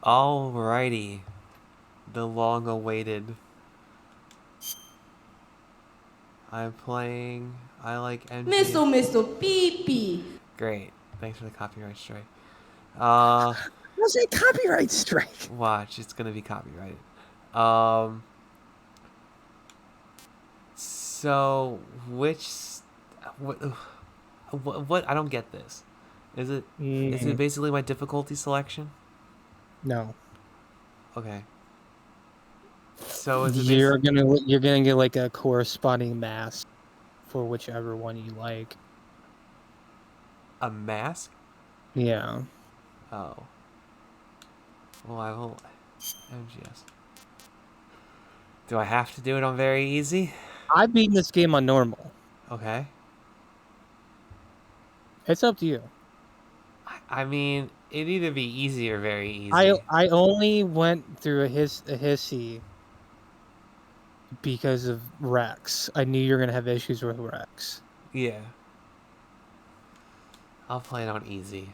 Alrighty. The long-awaited. I'm playing. I like MGS. Mr. Pee. Great. Thanks for the copyright strike. That's a copyright strike. Watch, it's gonna be copyrighted. So which, what? I don't get this. Is it basically my difficulty selection? No. Okay. So is it you're gonna get like a corresponding mask for whichever one you like. a mask? Yeah. Oh. Well, I will. MGS. Do I have to do it on very easy? I've beaten this game on normal. Okay. It's up to you. I mean, it'd either be easy or very easy. I only went through a hissy because of Rex. I knew you were gonna have issues with Rex. Yeah. I'll play it on easy.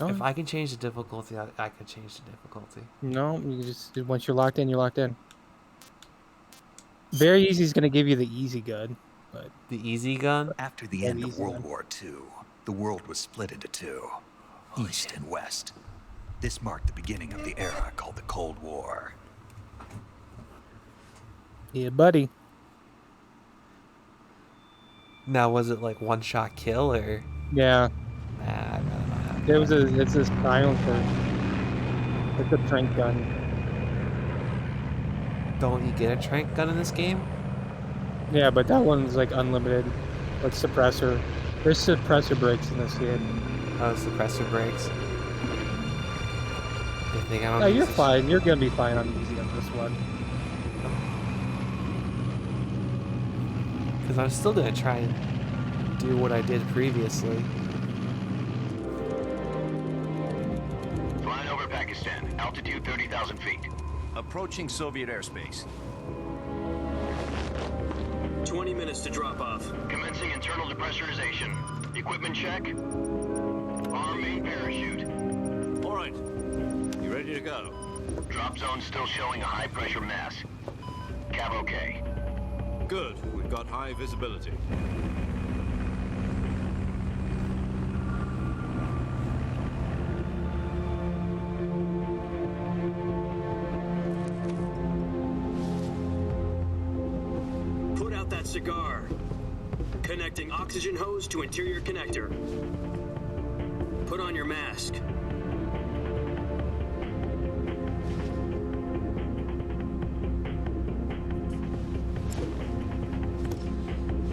Oh. If I can change the difficulty, I could change the difficulty. No, you just once you're locked in, you're locked in. Very easy is gonna give you the easy good, but the easy gun. After the end of World War II, the world was split into two, East and West. This marked the beginning of the era called the Cold War. Yeah, buddy. Now, was it like one-shot kill or? Yeah. Nah, I'd rather not have that. It's a silencer. It's a trank gun. Don't you get a trank gun in this game? Yeah, but that one's like unlimited. Like suppressor. There's suppressor breaks in this game. Oh, suppressor breaks. You think I don't? No, you're fine. You're gonna be fine on easy on this one. Because I'm still gonna try and do what I did previously. Flying over Pakistan, altitude 30,000 feet. Approaching Soviet airspace. 20 minutes to drop off. Commencing internal depressurization. Equipment check. Arm main parachute. All right. You ready to go? Drop zone still showing a high pressure mass. Cav okay. Good. We've got high visibility. Put out that cigar. Connecting oxygen hose to interior connector. Put on your mask.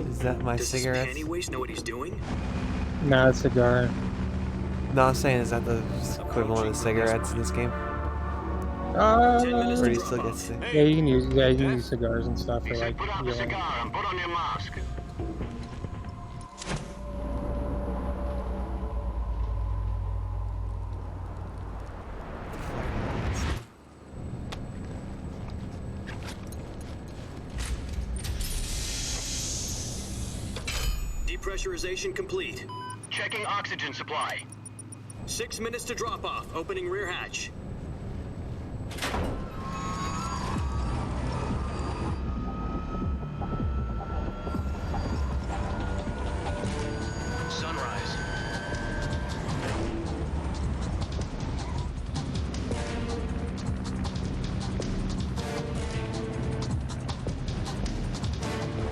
Is that my cigarette? Does this panty waste know what he's doing? Nah, it's a cigar. No, I'm saying, is that the equivalent of cigarettes in this game? Or do you still get sick? Yeah, you can use cigars and stuff for like Put out the healing. cigar and put on your mask. Depressurization complete. Checking oxygen supply. 6 minutes to drop off. Opening rear hatch. Sunrise.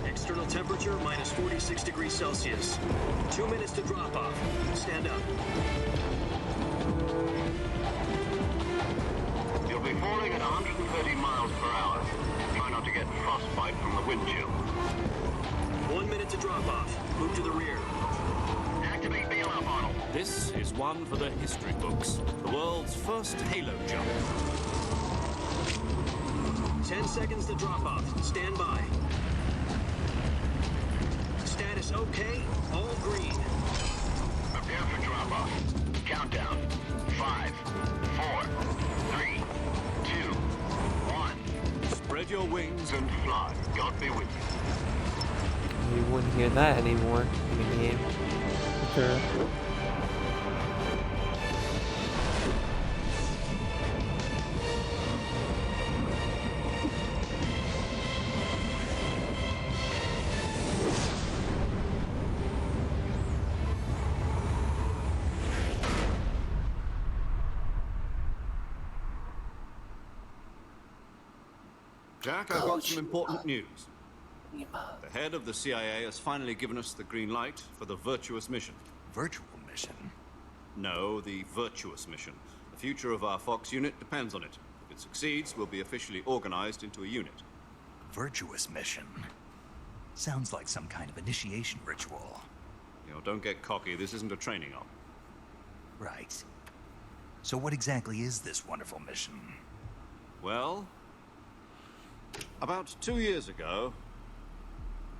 External temperature minus 46 degrees Celsius. 2 minutes to drop off. Stand up. You'll be falling at 130 miles per hour. Try not to get frostbite from the wind chill. 1 minute to drop off. Move to the rear. Activate bailout model. This is one for the history books. The world's first halo jump. 10 seconds to drop off. Stand by. Status okay. All green. Prepare for drop off. Countdown. 5, 4, 3, 2, 1. Spread your wings And fly. God be with you. You wouldn't hear that anymore in the game. Sure. Jack, I've got some important news. The head of the CIA has finally given us the green light for the virtuous mission. Virtual mission? No, the virtuous mission. The future of our Fox unit depends on it. If it succeeds, we'll be officially organized into a unit. Virtuous mission? Sounds like some kind of initiation ritual. You know, don't get cocky. This isn't a training op. Right. So what exactly is this wonderful mission? Well, about 2 years ago,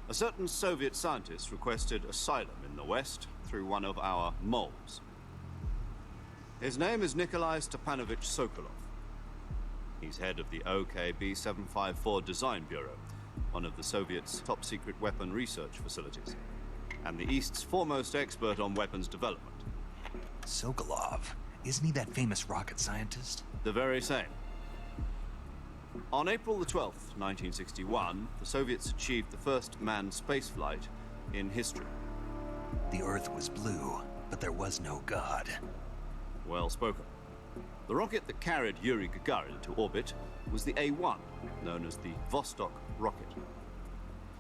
a certain Soviet scientist requested asylum in the West through one of our moles. His name is Nikolai Stepanovich Sokolov. He's head of the OKB 754 Design Bureau, one of the Soviets' top-secret weapon research facilities, and the East's foremost expert on weapons development. Sokolov? Isn't he that famous rocket scientist? The very same. On April the 12th, 1961, the Soviets achieved the first manned spaceflight in history. The Earth was blue, but there was no God. Well spoken. The rocket that carried Yuri Gagarin to orbit was the A1, known as the Vostok rocket.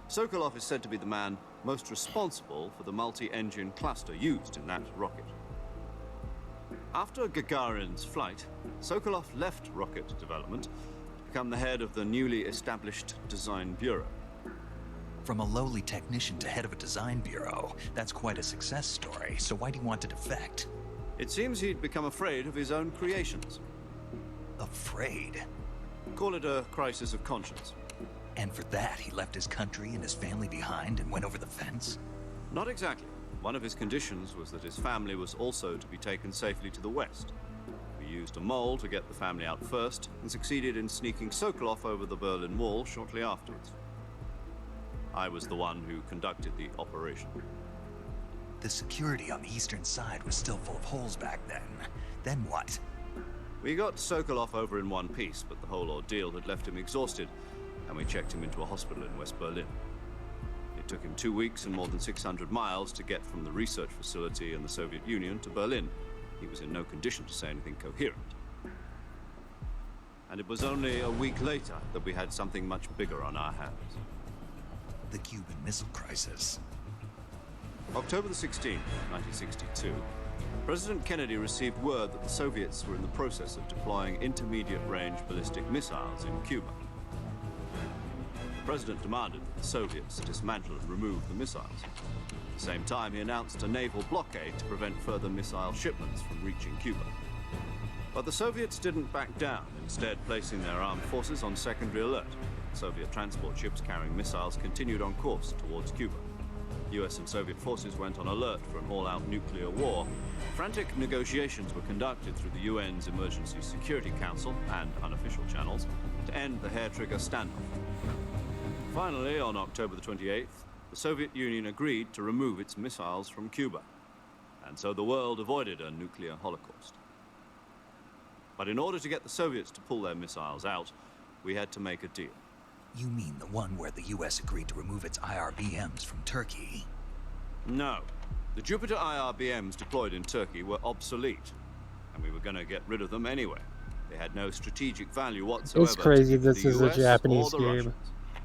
Sokolov is said to be the man most responsible for the multi-engine cluster used in that rocket. After Gagarin's flight, Sokolov left rocket development to become the head of the newly established Design Bureau. From a lowly technician to head of a design bureau, that's quite a success story, so why do you want to defect? It seems he'd become afraid of his own creations. Afraid? Call it a crisis of conscience. And for that, he left his country and his family behind and went over the fence? Not exactly. One of his conditions was that his family was also to be taken safely to the West. We used a mole to get the family out first, and succeeded in sneaking Sokolov over the Berlin Wall shortly afterwards. I was the one who conducted the operation. The security on the eastern side was still full of holes back then. Then what? We got Sokolov over in one piece, but the whole ordeal had left him exhausted, and we checked him into a hospital in West Berlin. It took him 2 weeks and more than 600 miles to get from the research facility in the Soviet Union to Berlin. He was in no condition to say anything coherent. And it was only a week later that we had something much bigger on our hands. The Cuban Missile Crisis. October the 16th, 1962, President Kennedy received word that the Soviets were in the process of deploying intermediate-range ballistic missiles in Cuba. The President demanded that the Soviets dismantle and remove the missiles. At the same time, he announced a naval blockade to prevent further missile shipments from reaching Cuba. But the Soviets didn't back down, instead placing their armed forces on secondary alert. Soviet transport ships carrying missiles continued on course towards Cuba. US and Soviet forces went on alert for an all-out nuclear war. Frantic negotiations were conducted through the UN's Emergency Security Council and unofficial channels to end the hair-trigger standoff. Finally, on October the 28th, the Soviet Union agreed to remove its missiles from Cuba, and so the world avoided a nuclear holocaust. But in order to get the Soviets to pull their missiles out, we had to make a deal. You mean the one where the US agreed to remove its IRBMs from Turkey? No. The Jupiter IRBMs deployed in Turkey were obsolete, and we were going to get rid of them anyway. They had no strategic value whatsoever. It's crazy to this the is a US Japanese or the game. Russians.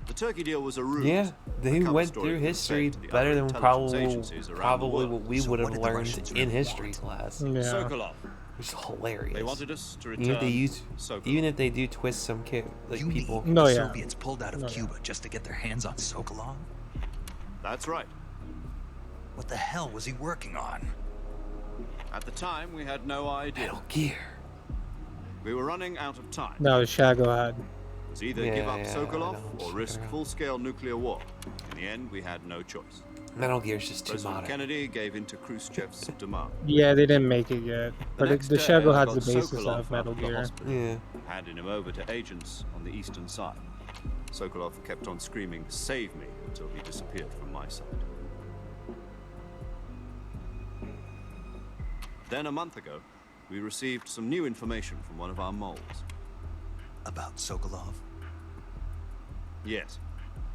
The Turkey deal was a ruse. Yeah, they a cover went story through for history the better than intelligence agencies around the world. what we So would what have did the learned Russians in really history want? class. Yeah. Sokolov. Which is hilarious. They wanted us to return Even if they use, Sokolov. even if they do twist some like You people. mean No, the yeah. Soviets pulled out of No, yeah. Cuba just to get their hands on Sokolov? That's right. What the hell was he working on? At the time, we had no idea. Metal Gear. We were running out of time. No, Shago had. It was either Yeah, give up yeah, I Sokolov know. or risk full-scale nuclear war. In the end, we had no choice. Metal Gear's just too President modern. Kennedy gave in to Khrushchev's demand. Yeah, they didn't make it yet. But next the day, Shago I had got the basis Sokolov of out Metal the Gear. hospital, Yeah. handing him over to agents on the eastern side. Sokolov kept on screaming, "Save me," until he disappeared from my side. Then a month ago, we received some new information from one of our moles. About Sokolov? Yes.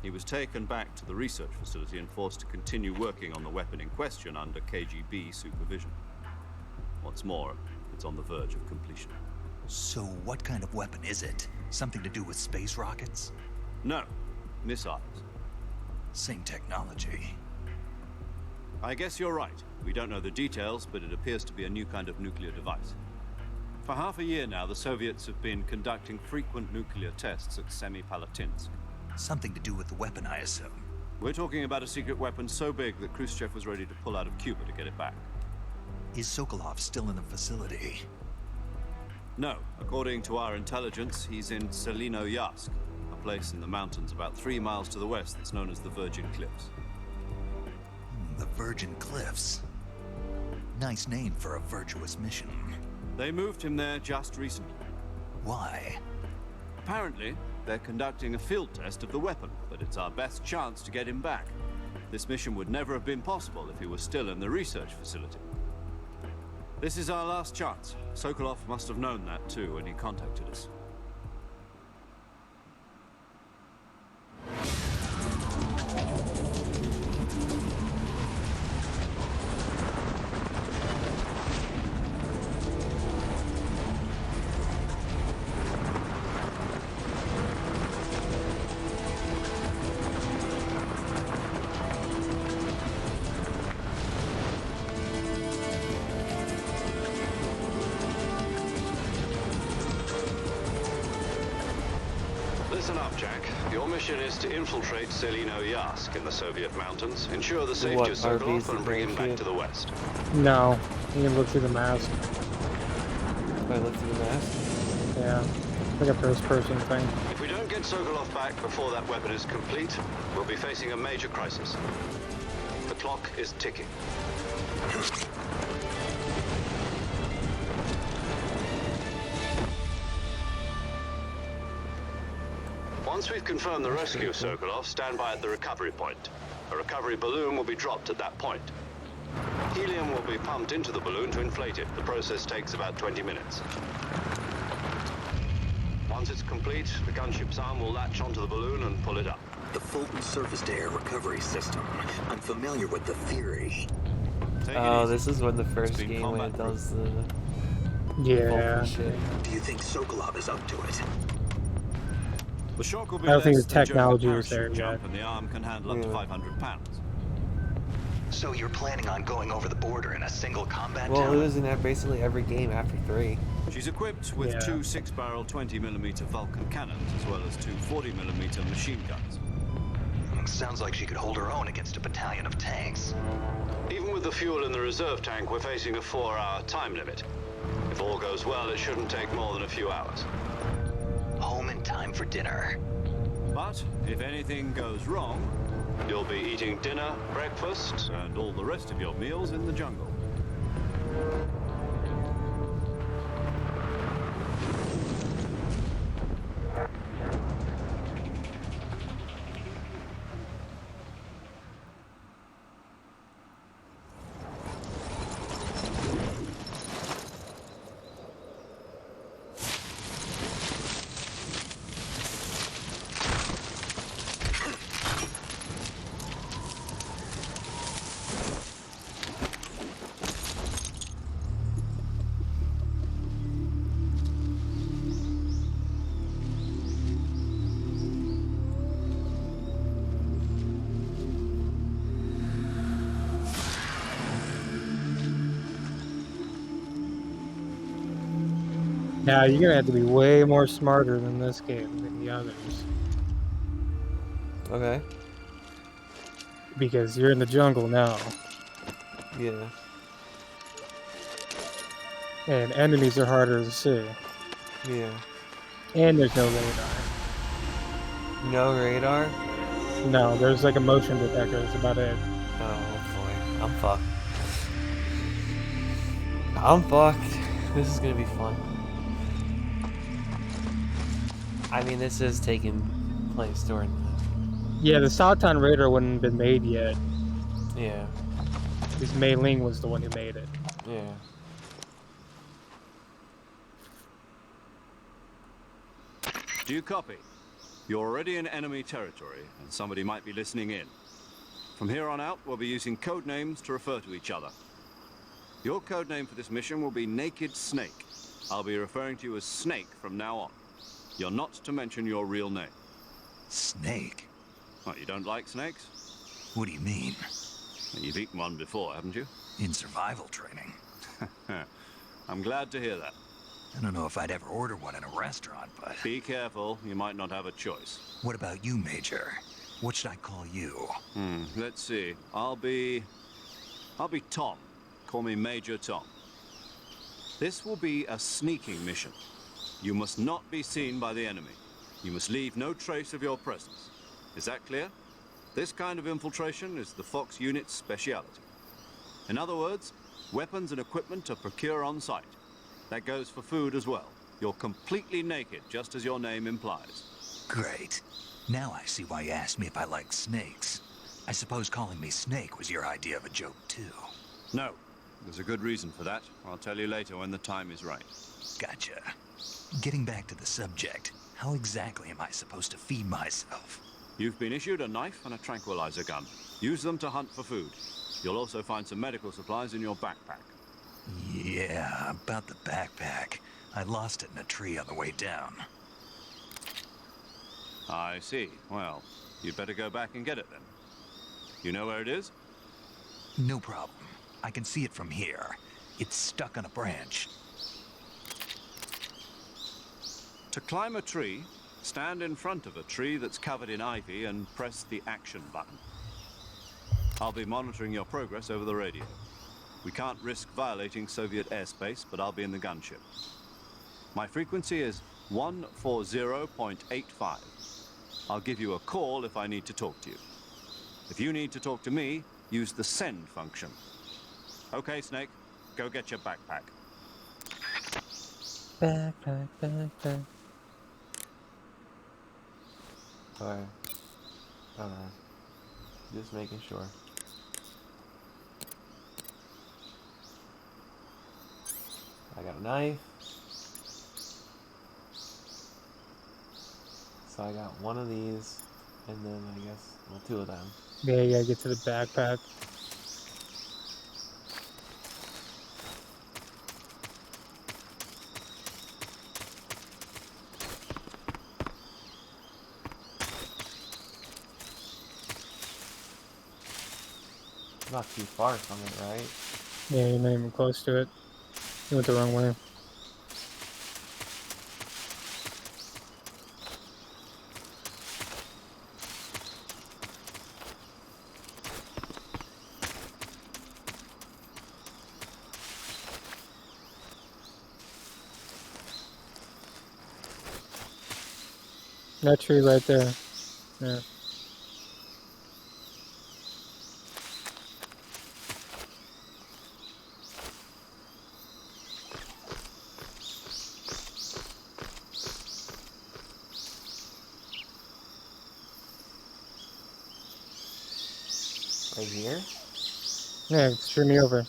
He was taken back to the research facility and forced to continue working on the weapon in question under KGB supervision. What's more, it's on the verge of completion. So what kind of weapon is it? Something to do with space rockets? No, missiles. Same technology. I guess you're right. We don't know the details, but it appears to be a new kind of nuclear device. For half a year now, the Soviets have been conducting frequent nuclear tests at Semipalatinsk. Something to do with the weapon, I assume. We're talking about a secret weapon so big that Khrushchev was ready to pull out of Cuba to get it back. Is Sokolov still in the facility? No, according to our intelligence, he's in Selino-Yarsk, a place in the mountains about 3 miles to the west that's known as the Virgin Cliffs. The Virgin Cliffs. Nice name for a virtuous mission. They moved him there just recently. Why? Apparently, they're conducting a field test of the weapon, but it's our best chance to get him back. This mission would never have been possible if he was still in the research facility. This is our last chance. Sokolov must have known that too when he contacted us. Listen up, Jack. Your mission is to infiltrate Selino-Yarsk in the Soviet mountains, ensure the safety of Sokolov, and bring him back to the west. No, you can look through the mask. If I look through the mask? Yeah, like a first-person thing. If we don't get Sokolov back before that weapon is complete, we'll be facing a major crisis. The clock is ticking. Once we've confirmed the rescue of Sokolov, stand by at the recovery point. A recovery balloon will be dropped at that point. Helium will be pumped into the balloon to inflate it. The process takes about 20 minutes. Once it's complete, the gunship's arm will latch onto the balloon and pull it up. The Fulton surface-to-air recovery system. I'm familiar with the theory. Take it Oh, easy. this is when the It's first been game when it combat-proof. does the Yeah. Vulcan shit. Do you think Sokolov is up to it? The shock will be I don't think less the than during technology the is there parachute yet. jump, and the arm can handle up to Yeah. 500 pounds. So you're planning on going over the border in a single combat Well, town? it was in basically every game after 3. She's equipped with Yeah. 2 6-barrel 20mm Vulcan cannons, as well as 2 40mm machine guns. Sounds like she could hold her own against a battalion of tanks. Even with the fuel in the reserve tank, we're facing a 4-hour time limit. If all goes well, it shouldn't take more than a few hours. Home in time for dinner. But if anything goes wrong, you'll be eating dinner, breakfast, and all the rest of your meals in the jungle. Now you're gonna have to be way more smarter than this game than the others, Okay. because you're in the jungle now, Yeah. and enemies are harder to see, Yeah. and there's no radar. No radar? No, there's like a motion detector. That's about it. Oh boy. I'm fucked. I'm fucked. This is gonna be fun. I mean, this is taking place during Yeah, the Satan radar wouldn't have been made yet. yeah. Because Mei Ling was the one who made it. Yeah. Do you copy? You're already in enemy territory, and somebody might be listening in. From here on out, we'll be using code names to refer to each other. Your code name for this mission will be Naked Snake. I'll be referring to you as Snake from now on. You're not to mention your real name. Snake? What, you don't like snakes? What do you mean? You've eaten one before, haven't you? In survival training? I'm glad to hear that. I don't know if I'd ever order one in a restaurant, but... Be careful, you might not have a choice. What about you, Major? What should I call you? Let's see. I'll be Tom. Call me Major Tom. This will be a sneaking mission. You must not be seen by the enemy. You must leave no trace of your presence. Is that clear? This kind of infiltration is the Fox unit's speciality. In other words, weapons and equipment are procure on site. That goes for food as well. You're completely naked, just as your name implies. Great. Now I see why you asked me if I like snakes. I suppose calling me Snake was your idea of a joke, too. No. There's a good reason for that. I'll tell you later when the time is right. Gotcha. Getting back to the subject, how exactly am I supposed to feed myself? You've been issued a knife and a tranquilizer gun. Use them to hunt for food. You'll also find some medical supplies in your backpack. Yeah, about the backpack. I lost it in a tree on the way down. I see. Well, you'd better go back and get it then. You know where it is? No problem. I can see it from here. It's stuck on a branch. To climb a tree, stand in front of a tree that's covered in ivy and press the action button. I'll be monitoring your progress over the radio. We can't risk violating Soviet airspace, but I'll be in the gunship. My frequency is 140.85. I'll give you a call if I need to talk to you. If you need to talk to me, use the send function. Okay, Snake, go get your backpack. Backpack. Alright. Alright. Just making sure. I got a knife. So I got one of these, and then I guess, well, two of them. Yeah, you gotta get to the backpack. Not too far from it, right? Yeah, you're not even close to it. You went the wrong way. That tree right there. Yeah. Right here? Yeah, screw me over.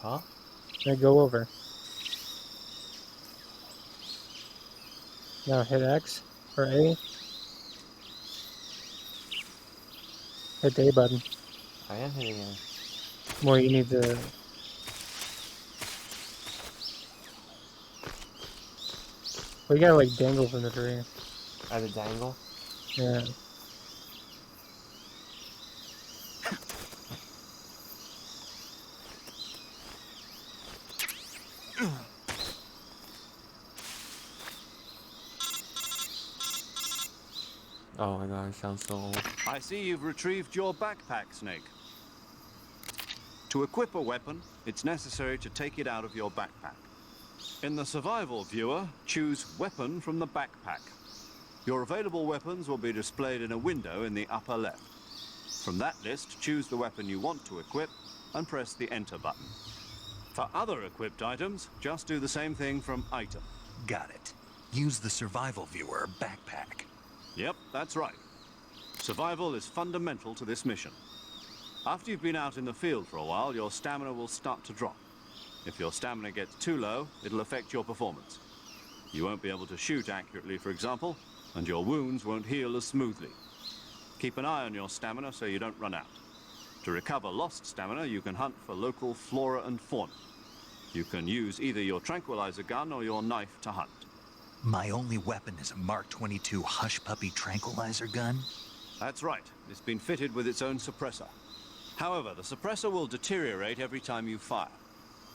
Huh? Yeah, go over. Now hit X or A. Hit the A button. I am hitting it. Well, you need to. Well, you gotta like dangle from the tree. At a dangle? Yeah. Oh my god, it sounds so old. I see you've retrieved your backpack, Snake. To equip a weapon, it's necessary to take it out of your backpack. In the survival viewer, choose Weapon from the backpack. Your available weapons will be displayed in a window in the upper left. From that list, choose the weapon you want to equip and press the Enter button. For other equipped items, just do the same thing from Item. Got it. Use the survival viewer backpack. Yep, that's right. Survival is fundamental to this mission. After you've been out in the field for a while, your stamina will start to drop. If your stamina gets too low, it'll affect your performance. You won't be able to shoot accurately, for example, and your wounds won't heal as smoothly. Keep an eye on your stamina so you don't run out. To recover lost stamina, you can hunt for local flora and fauna. You can use either your tranquilizer gun or your knife to hunt. My only weapon is a Mark 22 Hush Puppy tranquilizer gun? That's right. It's been fitted with its own suppressor. However, the suppressor will deteriorate every time you fire.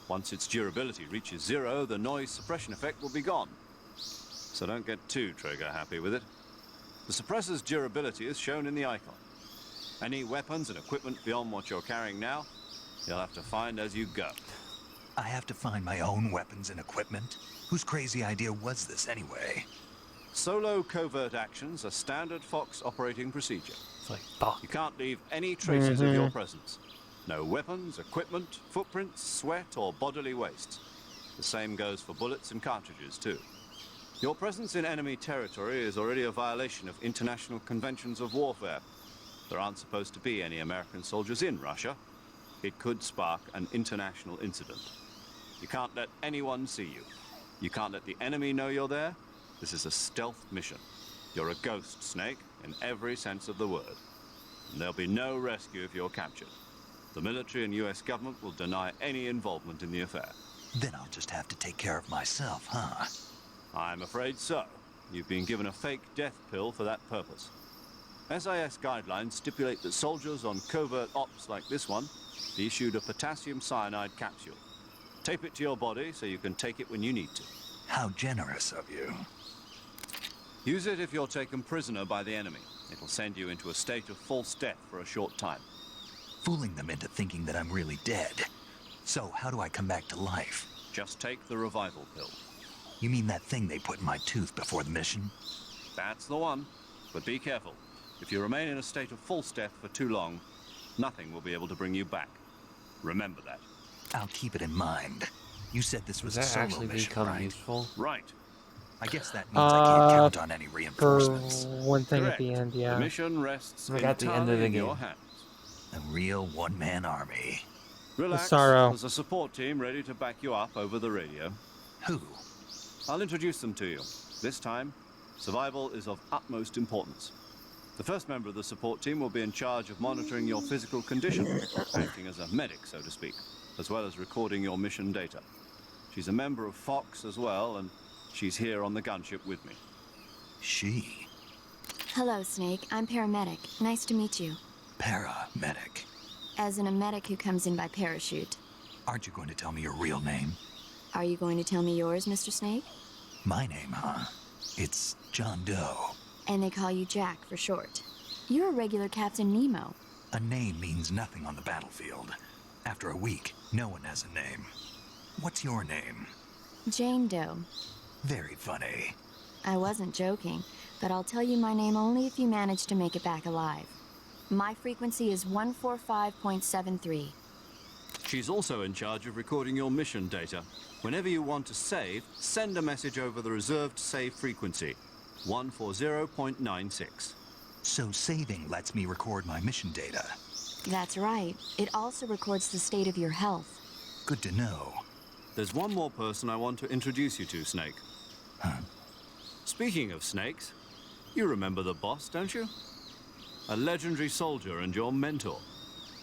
Once its durability reaches 0, the noise suppression effect will be gone. So don't get too trigger happy with it. The suppressor's durability is shown in the icon. Any weapons and equipment beyond what you're carrying now, you'll have to find as you go. I have to find my own weapons and equipment? Whose crazy idea was this anyway? Solo covert actions are standard Fox operating procedure. It's like, fuck. You can't leave any traces of your presence. No weapons, equipment, footprints, sweat, or bodily wastes. The same goes for bullets and cartridges, too. Your presence in enemy territory is already a violation of international conventions of warfare. There aren't supposed to be any American soldiers in Russia. It could spark an international incident. You can't let anyone see you. You can't let the enemy know you're there. This is a stealth mission. You're a ghost, Snake, in every sense of the word. And there'll be no rescue if you're captured. The military and US government will deny any involvement in the affair. Then I'll just have to take care of myself, huh? I'm afraid so. You've been given a fake death pill for that purpose. SIS guidelines stipulate that soldiers on covert ops like this one be issued a potassium cyanide capsule. Tape it to your body so you can take it when you need to. How generous of you. Use it if you're taken prisoner by the enemy. It'll send you into a state of false death for a short time. Fooling them into thinking that I'm really dead. So how do I come back to life? Just take the revival pill. You mean that thing they put in my tooth before the mission? That's the one. But be careful. If you remain in a state of false death for too long, nothing will be able to bring you back. Remember that. I'll keep it in mind. You said this was Does a that solo actually mission, become right? useful? Right. I guess that means I can't count on any For reinforcements. one thing Correct. at the end, yeah. The mission rests Like at the end of entirely the in your game. hands. A real one-man army. Relax. Sorrow. There's a support team ready to back you up over the radio. Who? I'll introduce them to you. This time, survival is of utmost importance. The first member of the support team will be in charge of monitoring your physical condition, acting as a medic, so to speak, as well as recording your mission data. She's a member of Fox as well, and she's here on the gunship with me. She. Hello, Snake. I'm paramedic. Nice to meet you. Paramedic. As in a medic who comes in by parachute. Aren't you going to tell me your real name? Are you going to tell me yours, Mr. Snake? My name, huh? It's John Doe. And they call you Jack for short. You're a regular Captain Nemo. A name means nothing on the battlefield. After a week, no one has a name. What's your name? Jane Doe. Very funny. I wasn't joking, but I'll tell you my name only if you manage to make it back alive. My frequency is 145.73. She's also in charge of recording your mission data. Whenever you want to save, send a message over the reserved save frequency, 140.96. So saving lets me record my mission data. That's right. It also records the state of your health. Good to know. There's one more person I want to introduce you to, Snake. Huh? Speaking of snakes, you remember the boss, don't you? A legendary soldier and your mentor.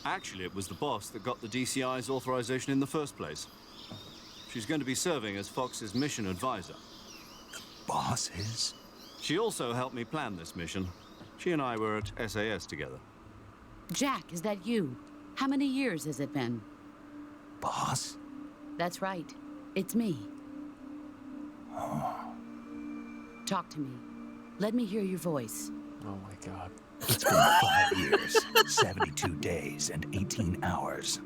Actually, it was the boss that got the DCI's authorization in the first place. She's going to be serving as Fox's mission advisor. Boss is? She also helped me plan this mission. She and I were at SAS together. Jack, is that you? How many years has it been? Boss? That's right. It's me. Talk to me. Let me hear your voice. Oh my god. It's been 5 years, 72 days, and 18 hours.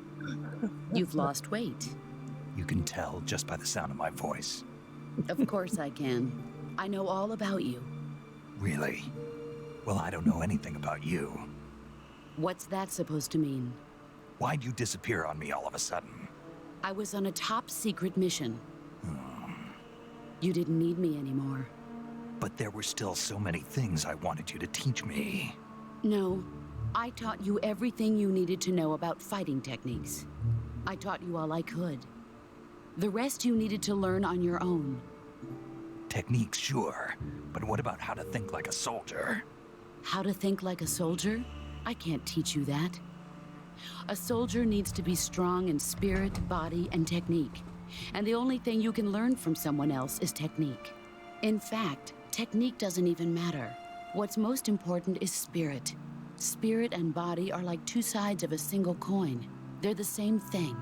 You've lost weight. You can tell just by the sound of my voice. Of course I can. I know all about you. Really? Well, I don't know anything about you. What's that supposed to mean? Why'd you disappear on me all of a sudden? I was on a top secret mission. You didn't need me anymore. But there were still so many things I wanted you to teach me. No, I taught you everything you needed to know about fighting techniques. I taught you all I could. The rest you needed to learn on your own. Techniques, sure. But what about how to think like a soldier? How to think like a soldier? I can't teach you that. A soldier needs to be strong in spirit, body, and technique. And the only thing you can learn from someone else is technique. In fact, technique doesn't even matter. What's most important is spirit. Spirit and body are like two sides of a single coin. They're the same thing.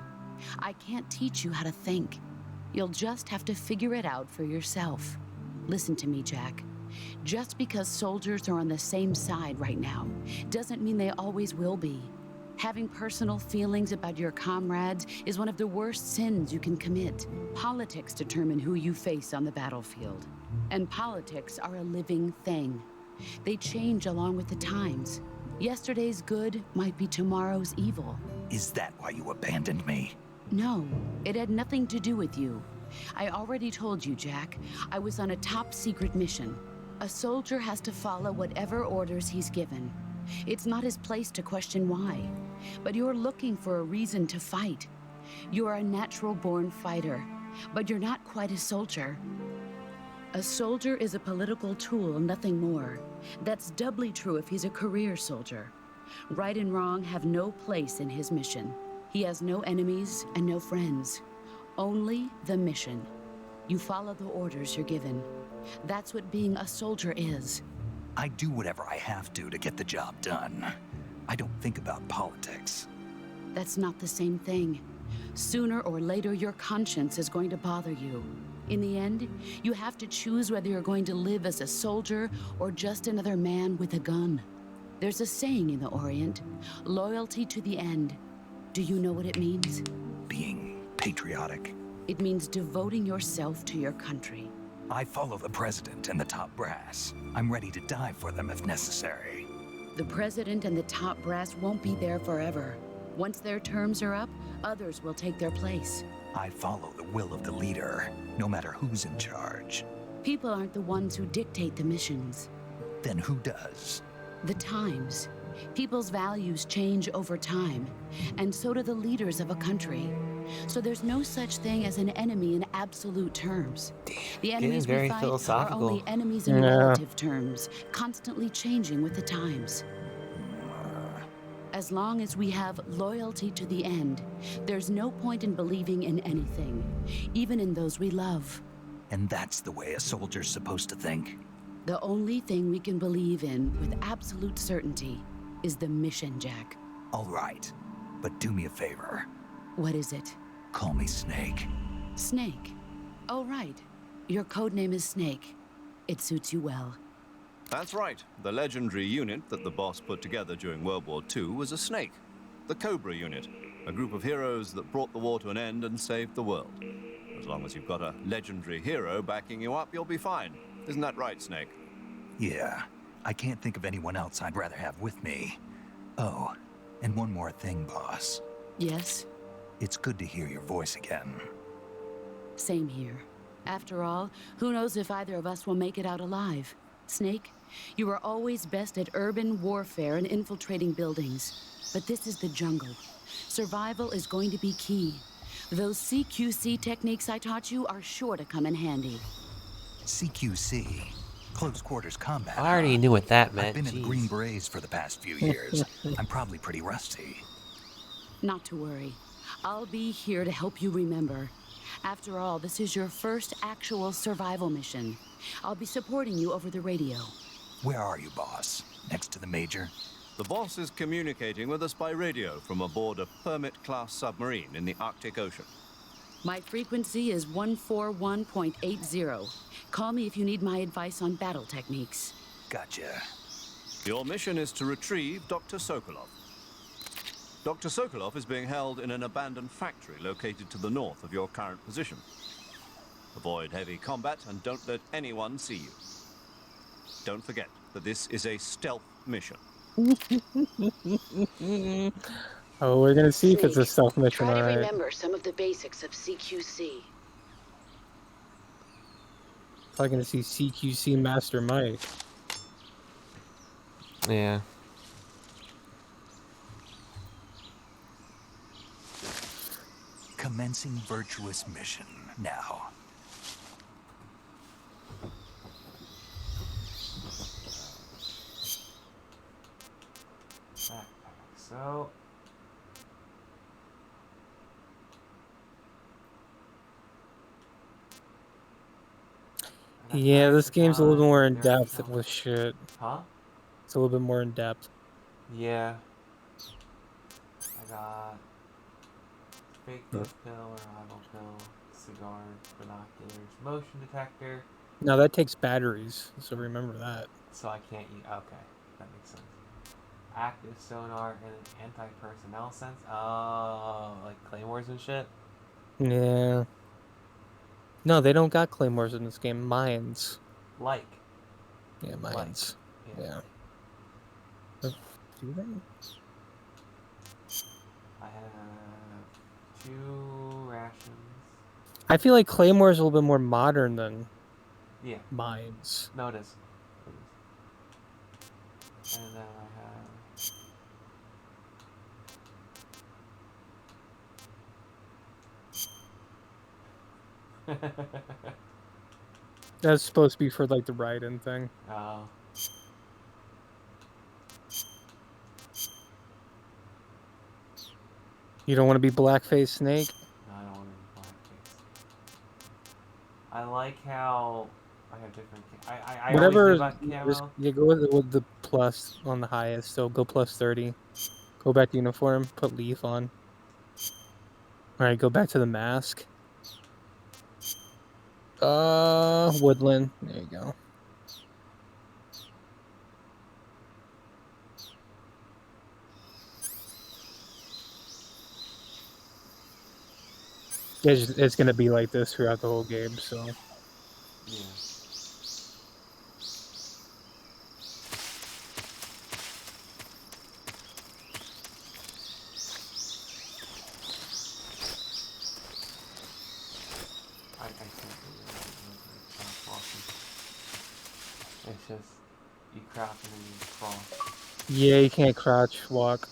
I can't teach you how to think. You'll just have to figure it out for yourself. Listen to me, Jack. Just because soldiers are on the same side right now doesn't mean they always will be. Having personal feelings about your comrades is one of the worst sins you can commit. Politics determine who you face on the battlefield. And politics are a living thing. They change along with the times. Yesterday's good might be tomorrow's evil. Is that why you abandoned me? No, it had nothing to do with you. I already told you, Jack. I was on a top-secret mission. A soldier has to follow whatever orders he's given. It's not his place to question why. But you're looking for a reason to fight. You're a natural-born fighter, but you're not quite a soldier. A soldier is a political tool, nothing more. That's doubly true if he's a career soldier. Right and wrong have no place in his mission. He has no enemies and no friends. Only the mission. You follow the orders you're given. That's what being a soldier is. I do whatever I have to get the job done. I don't think about politics. That's not the same thing. Sooner or later, your conscience is going to bother you. In the end, you have to choose whether you're going to live as a soldier or just another man with a gun. There's a saying in the Orient, loyalty to the end. Do you know what it means? Being patriotic. It means devoting yourself to your country. I follow the president and the top brass. I'm ready to die for them if necessary. The president and the top brass won't be there forever. Once their terms are up, others will take their place. I follow the will of the leader, no matter who's in charge. People aren't the ones who dictate the missions. Then who does? The times. People's values change over time, and so do the leaders of a country. So there's no such thing as an enemy in absolute terms. The enemies very we fight are philosophical. only enemies in relative terms, constantly changing with the times. As long as we have loyalty to the end, there's no point in believing in anything, even in those we love. And that's the way a soldier's supposed to think? The only thing we can believe in with absolute certainty is the mission, Jack. All right, but do me a favor. What is it? Call me Snake. Snake. Oh, right. Your code name is Snake. It suits you well. That's right. The legendary unit that the boss put together during World War II was a snake. The Cobra unit. A group of heroes that brought the war to an end and saved the world. As long as you've got a legendary hero backing you up, you'll be fine. Isn't that right, Snake? Yeah, I can't think of anyone else I'd rather have with me. Oh, and one more thing, boss. Yes? It's good to hear your voice again. Same here. After all, who knows if either of us will make it out alive? Snake, you are always best at urban warfare and infiltrating buildings. But this is the jungle. Survival is going to be key. Those CQC techniques I taught you are sure to come in handy. CQC. Close quarters combat. I already knew what that meant. I've been in the Jeez. Green Berets for the past few years. I'm probably pretty rusty. Not to worry. I'll be here to help you remember. After all, this is your first actual survival mission. I'll be supporting you over the radio. Where are you, boss? Next to the major? The boss is communicating with us by radio from aboard a Permit-class submarine in the Arctic Ocean. My frequency is 141.80. Call me if you need my advice on battle techniques. Gotcha. Your mission is to retrieve Dr. Sokolov. Dr. Sokolov is being held in an abandoned factory located to the north of your current position. Avoid heavy combat and don't let anyone see you. Don't forget that this is a stealth mission. Oh, we're gonna see if it's a stealth mission, Try to alright. remember some of the basics of CQC. Probably gonna see CQC Master Mike. Yeah. Commencing virtuous mission now. So. Yeah, this game's a little gun, more in dirty depth helmet. with shit. Huh? It's a little bit more in depth. Yeah. I got fake death pill, arrival pill, cigar, binoculars, motion detector. Now that takes batteries, so remember that. So I can't use. Okay, that makes sense. Active sonar and an anti-personnel sense. Oh, like claymores and shit. Yeah. No, they don't got claymores in this game. Mines. Like. Yeah, mines. Yeah. Do they? I have 2 rations. I feel like claymore is a little bit more modern than Yeah. mines. No, it is. And then I have. That's supposed to be for like the ride-in thing. Oh. You don't want to be blackface Snake? No, I don't want to be blackface. I like how I have different. I Whatever. always do about camo. You go with the plus on the highest. So go plus 30. Go back to uniform. Put leaf on. All right, go back to the mask. Woodland. There you go. It's gonna be like this throughout the whole game, so. Yeah. I can't do that. It's just you crouch and then you crawl. Yeah, you can't crouch walk.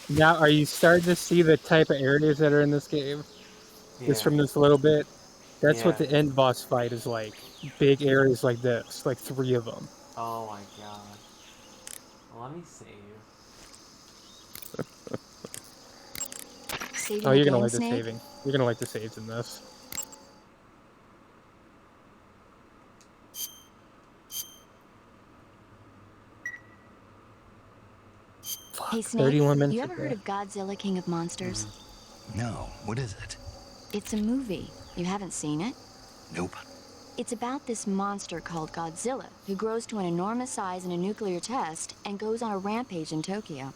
Now, are you starting to see the type of areas that are in this game? Yeah. Just from this little bit? That's what Yeah. the end boss fight is like. Big areas like this, like 3 of them. Oh my god. Well, let me save. Saving Oh, you're gonna again, like the Snake? saving. You're gonna like the saves in this. Fuck, Hey, Snake, 31 minutes you ever ago. heard of Godzilla King of Monsters? No, what is it? It's a movie. You haven't seen it? Nope. It's about this monster called Godzilla, who grows to an enormous size in a nuclear test and goes on a rampage in Tokyo.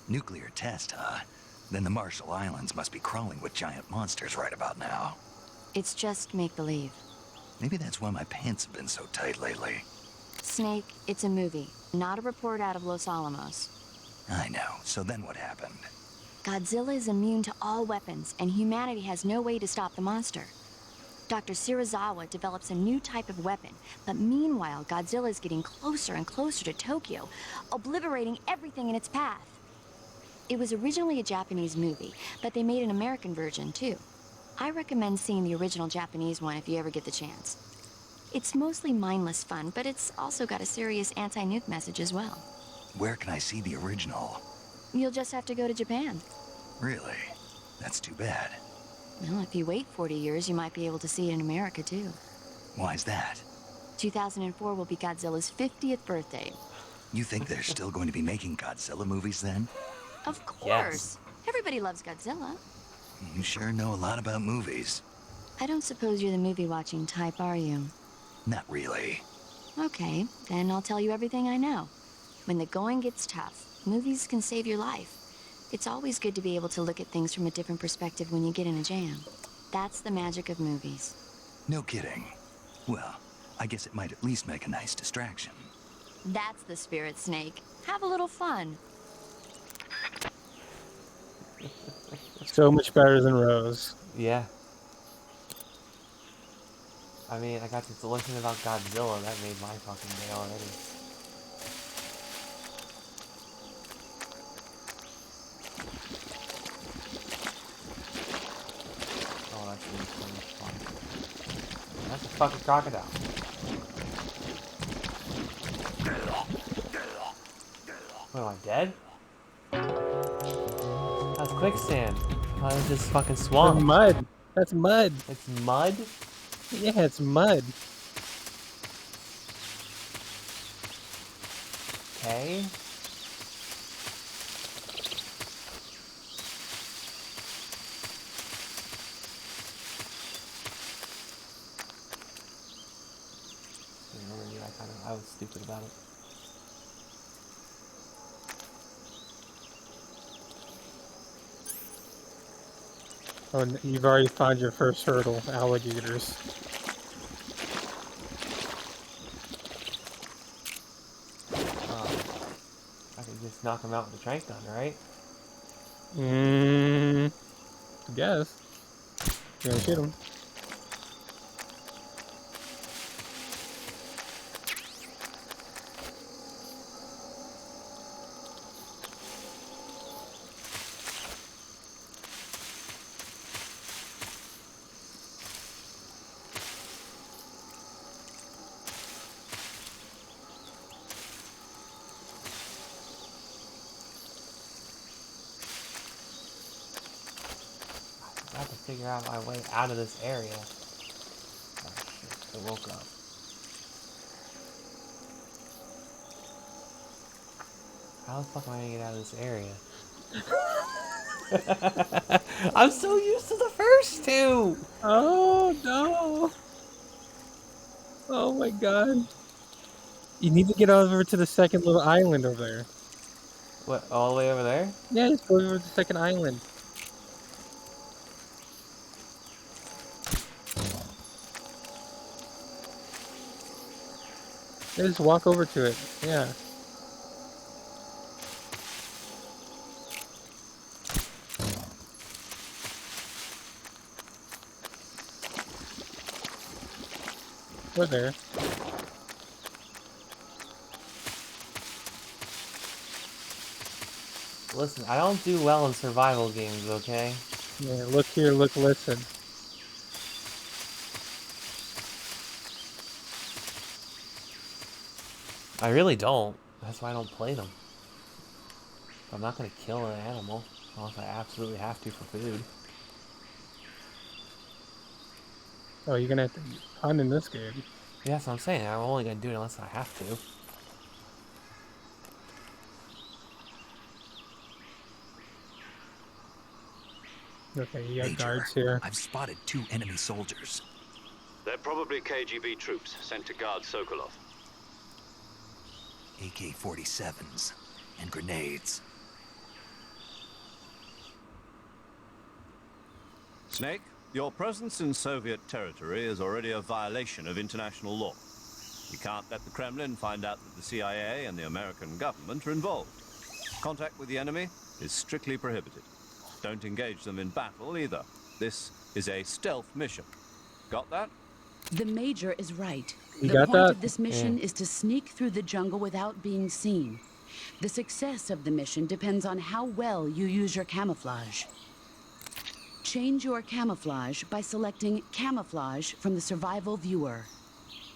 Nuclear test, huh? Then the Marshall Islands must be crawling with giant monsters right about now. It's just make-believe. Maybe that's why my pants have been so tight lately. Snake, it's a movie, not a report out of Los Alamos. I know. So then what happened? Godzilla is immune to all weapons, and humanity has no way to stop the monster. Dr. Shirazawa develops a new type of weapon, but meanwhile, Godzilla is getting closer and closer to Tokyo, obliterating everything in its path. It was originally a Japanese movie, but they made an American version, too. I recommend seeing the original Japanese one if you ever get the chance. It's mostly mindless fun, but it's also got a serious anti-nuke message as well. Where can I see the original? You'll just have to go to Japan. Really? That's too bad. Well, if you wait 40 years, you might be able to see it in America, too. Why's that? 2004 will be Godzilla's 50th birthday. You think they're still going to be making Godzilla movies then? Of course. Yes. Everybody loves Godzilla. You sure know a lot about movies. I don't suppose you're the movie-watching type, are you? Not really. Okay, then I'll tell you everything I know. When the going gets tough, movies can save your life. It's always good to be able to look at things from a different perspective when you get in a jam. That's the magic of movies. No kidding. Well, I guess it might at least make a nice distraction. That's the spirit, Snake. Have a little fun. So much better than Rose. Yeah. I mean, I got to listen about Godzilla. That made my fucking day already. fucking crocodile. What, am I dead? That's quicksand. Oh, that's just fucking That's swamp. mud. That's mud. It's mud? Yeah, it's mud. Okay. I was stupid about it. Oh, you've already found your first hurdle, alligators. I can just knock him out with a trank gun, right? I guess. You're gonna shoot him. I have to figure out my way out of this area. Oh shit, it woke up. How the fuck am I gonna get out of this area? I'm so used to the first two! Oh no! Oh my god. You need to get over to the second little island over there. What, all the way over there? Yeah, just go over to the second island. Yeah, just walk over to it. Yeah. We're there. Listen, I don't do well in survival games, okay? Yeah, look here, look, listen. I really don't. That's why I don't play them. I'm not gonna kill an animal unless I absolutely have to for food. Oh, you're gonna have to hunt in this game. Yeah, that's what I'm saying. I'm only gonna do it unless I have to. Okay, you got Major, guards here. I've spotted 2 enemy soldiers. They're probably KGB troops sent to guard Sokolov. AK-47s and grenades. Snake, your presence in Soviet territory is already a violation of international law. We can't let the Kremlin find out that the CIA and the American government are involved. Contact with the enemy is strictly prohibited. Don't engage them in battle either. This is a stealth mission. Got that? The Major is right. You The got point that? of this mission is to sneak through the jungle without being seen. The success of the mission depends on how well you use your camouflage. Change your camouflage by selecting Camouflage from the Survival Viewer.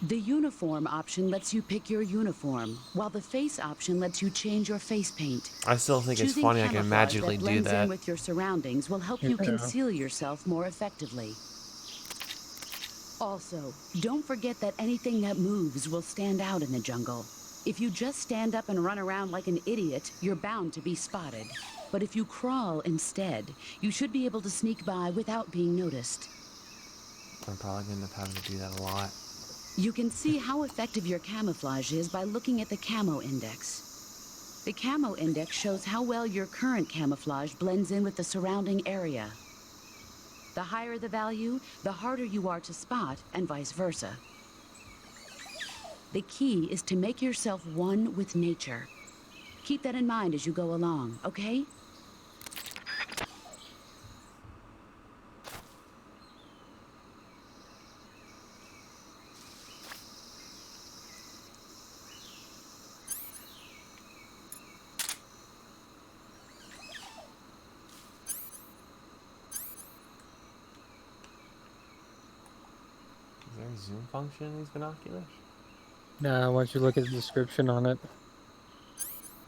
The Uniform option lets you pick your uniform, while the Face option lets you change your face paint. I still think it's Choosing funny I can camouflage magically that do blends in that. with your surroundings will help you Yeah. conceal yourself more effectively. Also, don't forget that anything that moves will stand out in the jungle. If you just stand up and run around like an idiot, you're bound to be spotted. But if you crawl instead, you should be able to sneak by without being noticed. I'm probably gonna end up having to do that a lot. You can see how effective your camouflage is by looking at the camo index. The camo index shows how well your current camouflage blends in with the surrounding area. The higher the value, the harder you are to spot, and vice versa. The key is to make yourself one with nature. Keep that in mind as you go along, okay? Is there there a zoom function in these binoculars? Nah, once you look at the description on it.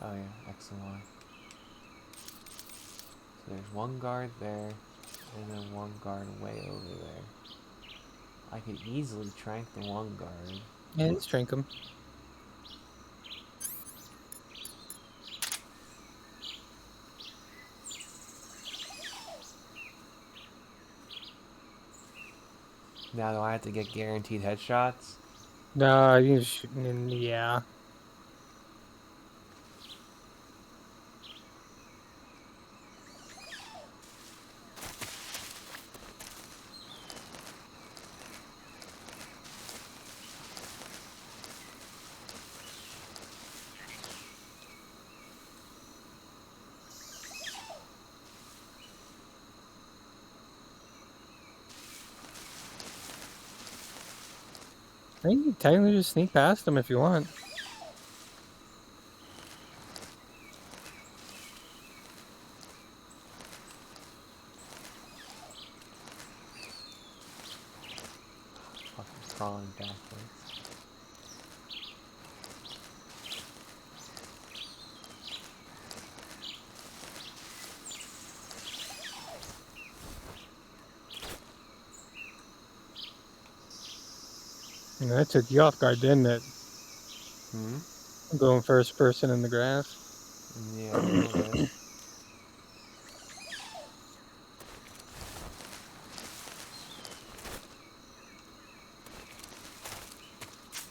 Oh yeah, X and Y. So there's one guard there, and then one guard way over there. I could easily trank the one guard. Yeah, let's drink them. Now do I have to get guaranteed headshots? No, you shoot. Yeah. I think you can technically just sneak past them if you want. Fucking crawling backwards. You know, that took you off guard, didn't it? Hmm? Going first person in the grass. Yeah, a little bit.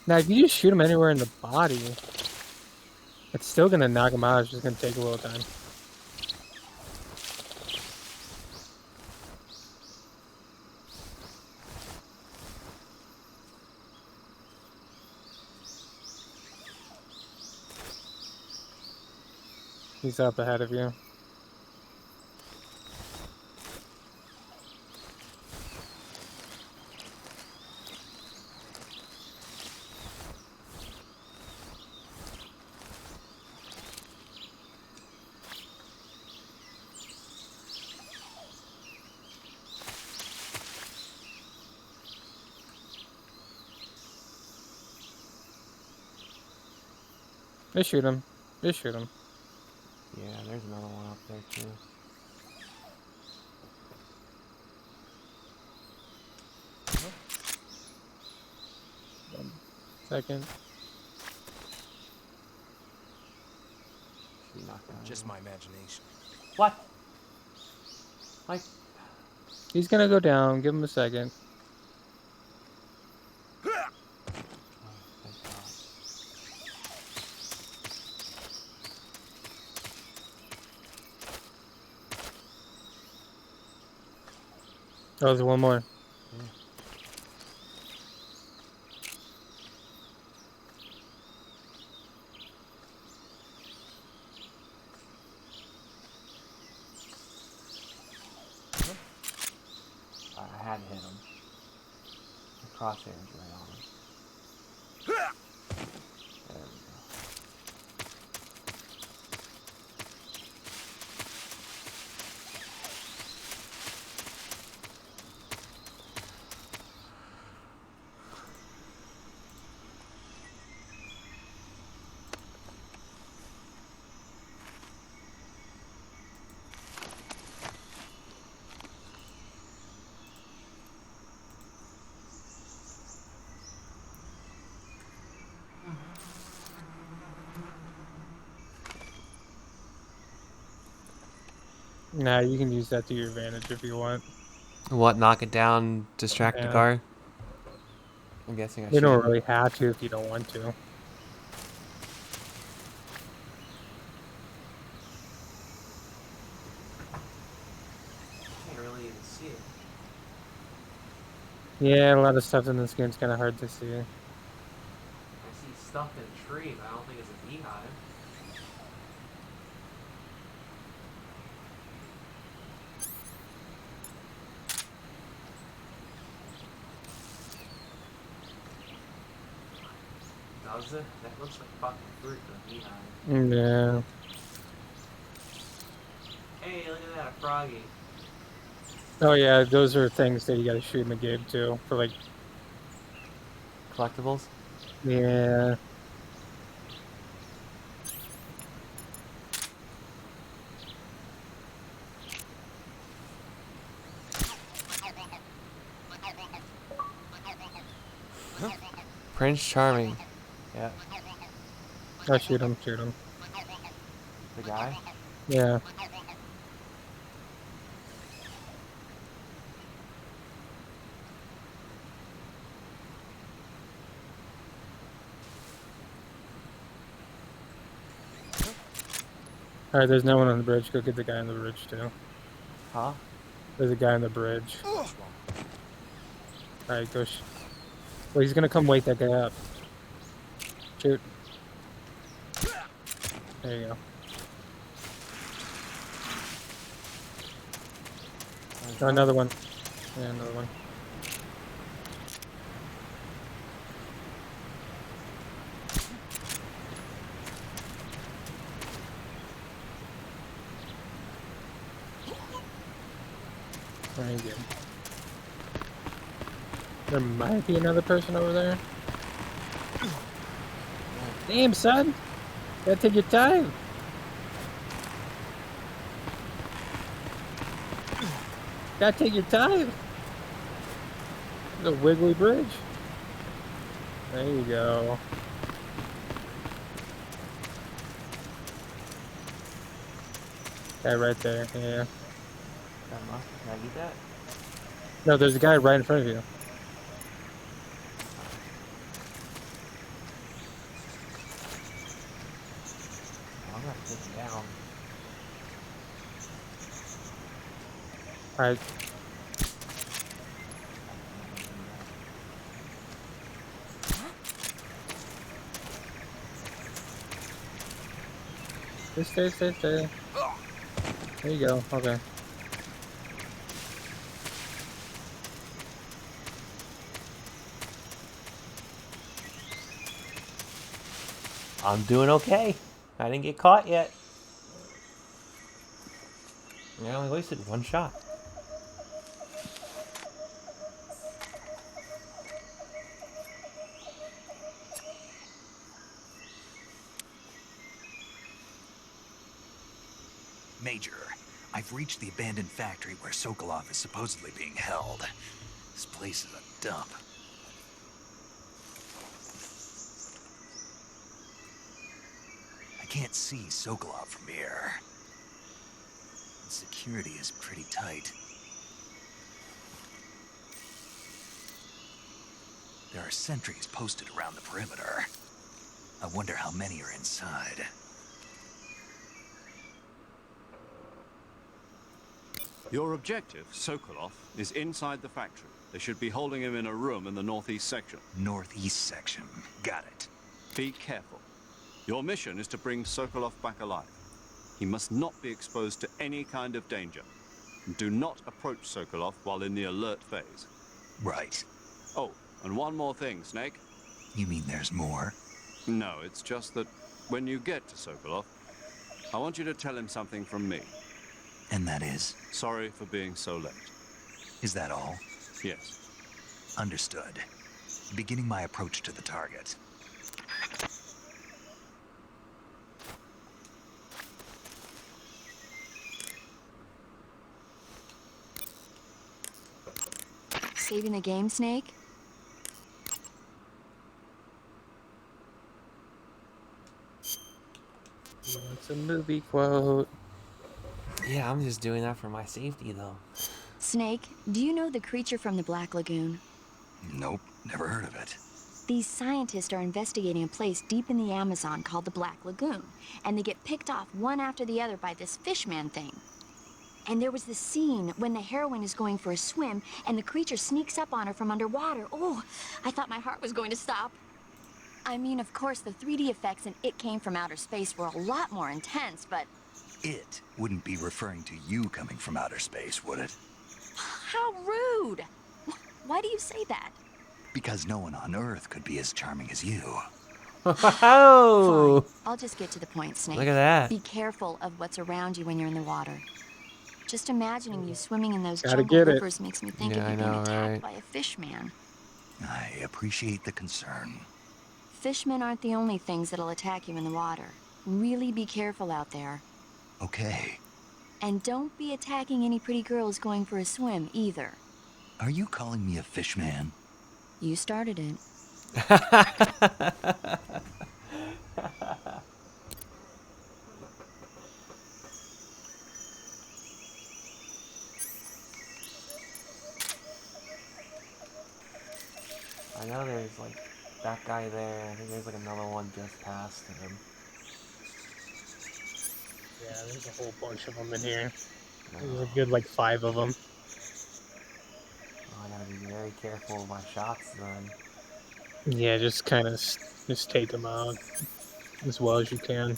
Now, if you just shoot him anywhere in the body, it's still gonna knock him out. It's just gonna take a little time. He's up ahead of you. Just shoot him. Just shoot him. Yeah, there's another one up there too. 1 second. Should be knocked down. Just my imagination. What? Like, He's gonna go down. Give him a second. oh, thank God. Oh, there's one more. Yeah. I had to hit him. The crosshair's right on him. There we go. Nah, you can use that to your advantage if you want. What? Knock it down, distract the Yeah. guard? I'm guessing I You should. don't really have to if you don't want to. Can't really even see it. Yeah, a lot of stuff in this game's kind of hard to see. I see stuff in a tree, but I don't think it's a beehive. Does it? That looks like fucking fruit for a beehive. Yeah. Hey, look at that, a froggy. Oh yeah, those are things that you gotta shoot in the game too, for like collectibles. Yeah. Prince Charming. Yeah. Oh, shoot him, shoot him. The guy. Yeah. Alright, there's no one on the bridge. Go get the guy on the bridge, too. Huh? There's a guy on the bridge. Alright, go. Well, he's gonna come wake that guy up. Shoot. There you go. Oh, another one. Yeah, another one. Very good. There might be another person over there. Damn, son! Gotta take your time! Gotta take your time! It's a wiggly bridge. There you go. Guy right there, yeah. Can I eat that? No, there's a guy right in front of you. I'm gonna take it down. Alright. Stay. There you go, okay. I'm doing okay. I didn't get caught yet. I only wasted one shot. Major, I've reached the abandoned factory where Sokolov is supposedly being held. This place is a dump. I can't see Sokolov from here. The security is pretty tight. There are sentries posted around the perimeter. I wonder how many are inside. Your objective, Sokolov, is inside the factory. They should be holding him in a room in the northeast section. Northeast section. Got it. Be careful. Your mission is to bring Sokolov back alive. He must not be exposed to any kind of danger. Do not approach Sokolov while in the alert phase. Right. Oh, and one more thing, Snake. You mean there's more? No, it's just that when you get to Sokolov, I want you to tell him something from me. And that is? Sorry for being so late. Is that all? Yes. Understood. Beginning my approach to the target. Saving the game, Snake? It's a movie quote. Yeah, I'm just doing that for my safety, though. Snake, do you know the creature from the Black Lagoon? Nope, never heard of it. These scientists are investigating a place deep in the Amazon called the Black Lagoon, and they get picked off one after the other by this fishman thing. And there was this scene when the heroine is going for a swim, and the creature sneaks up on her from underwater. Oh, I thought my heart was going to stop. I mean, of course, the 3D effects in It Came from Outer Space were a lot more intense, but... It wouldn't be referring to you coming from outer space, would it? How rude! Why do you say that? Because no one on Earth could be as charming as you. Oh! Fine. I'll just get to the point, Snake. Look at that. Be careful of what's around you when you're in the water. Just imagining you swimming in those Gotta jungle get it. rivers makes me think Yeah, of I you being know, attacked right? by a fish man. I appreciate the concern. Fishmen aren't the only things that'll attack you in the water. Really be careful out there. Okay. And don't be attacking any pretty girls going for a swim, either. Are you calling me a fish man? You started it. I know there's like that guy there. I think there's like another one just past him. Yeah, there's a whole bunch of them in here. No. There's a good like 5 of them. Oh, I gotta be very careful with my shots then. Yeah, just kind of just take them out as well as you can.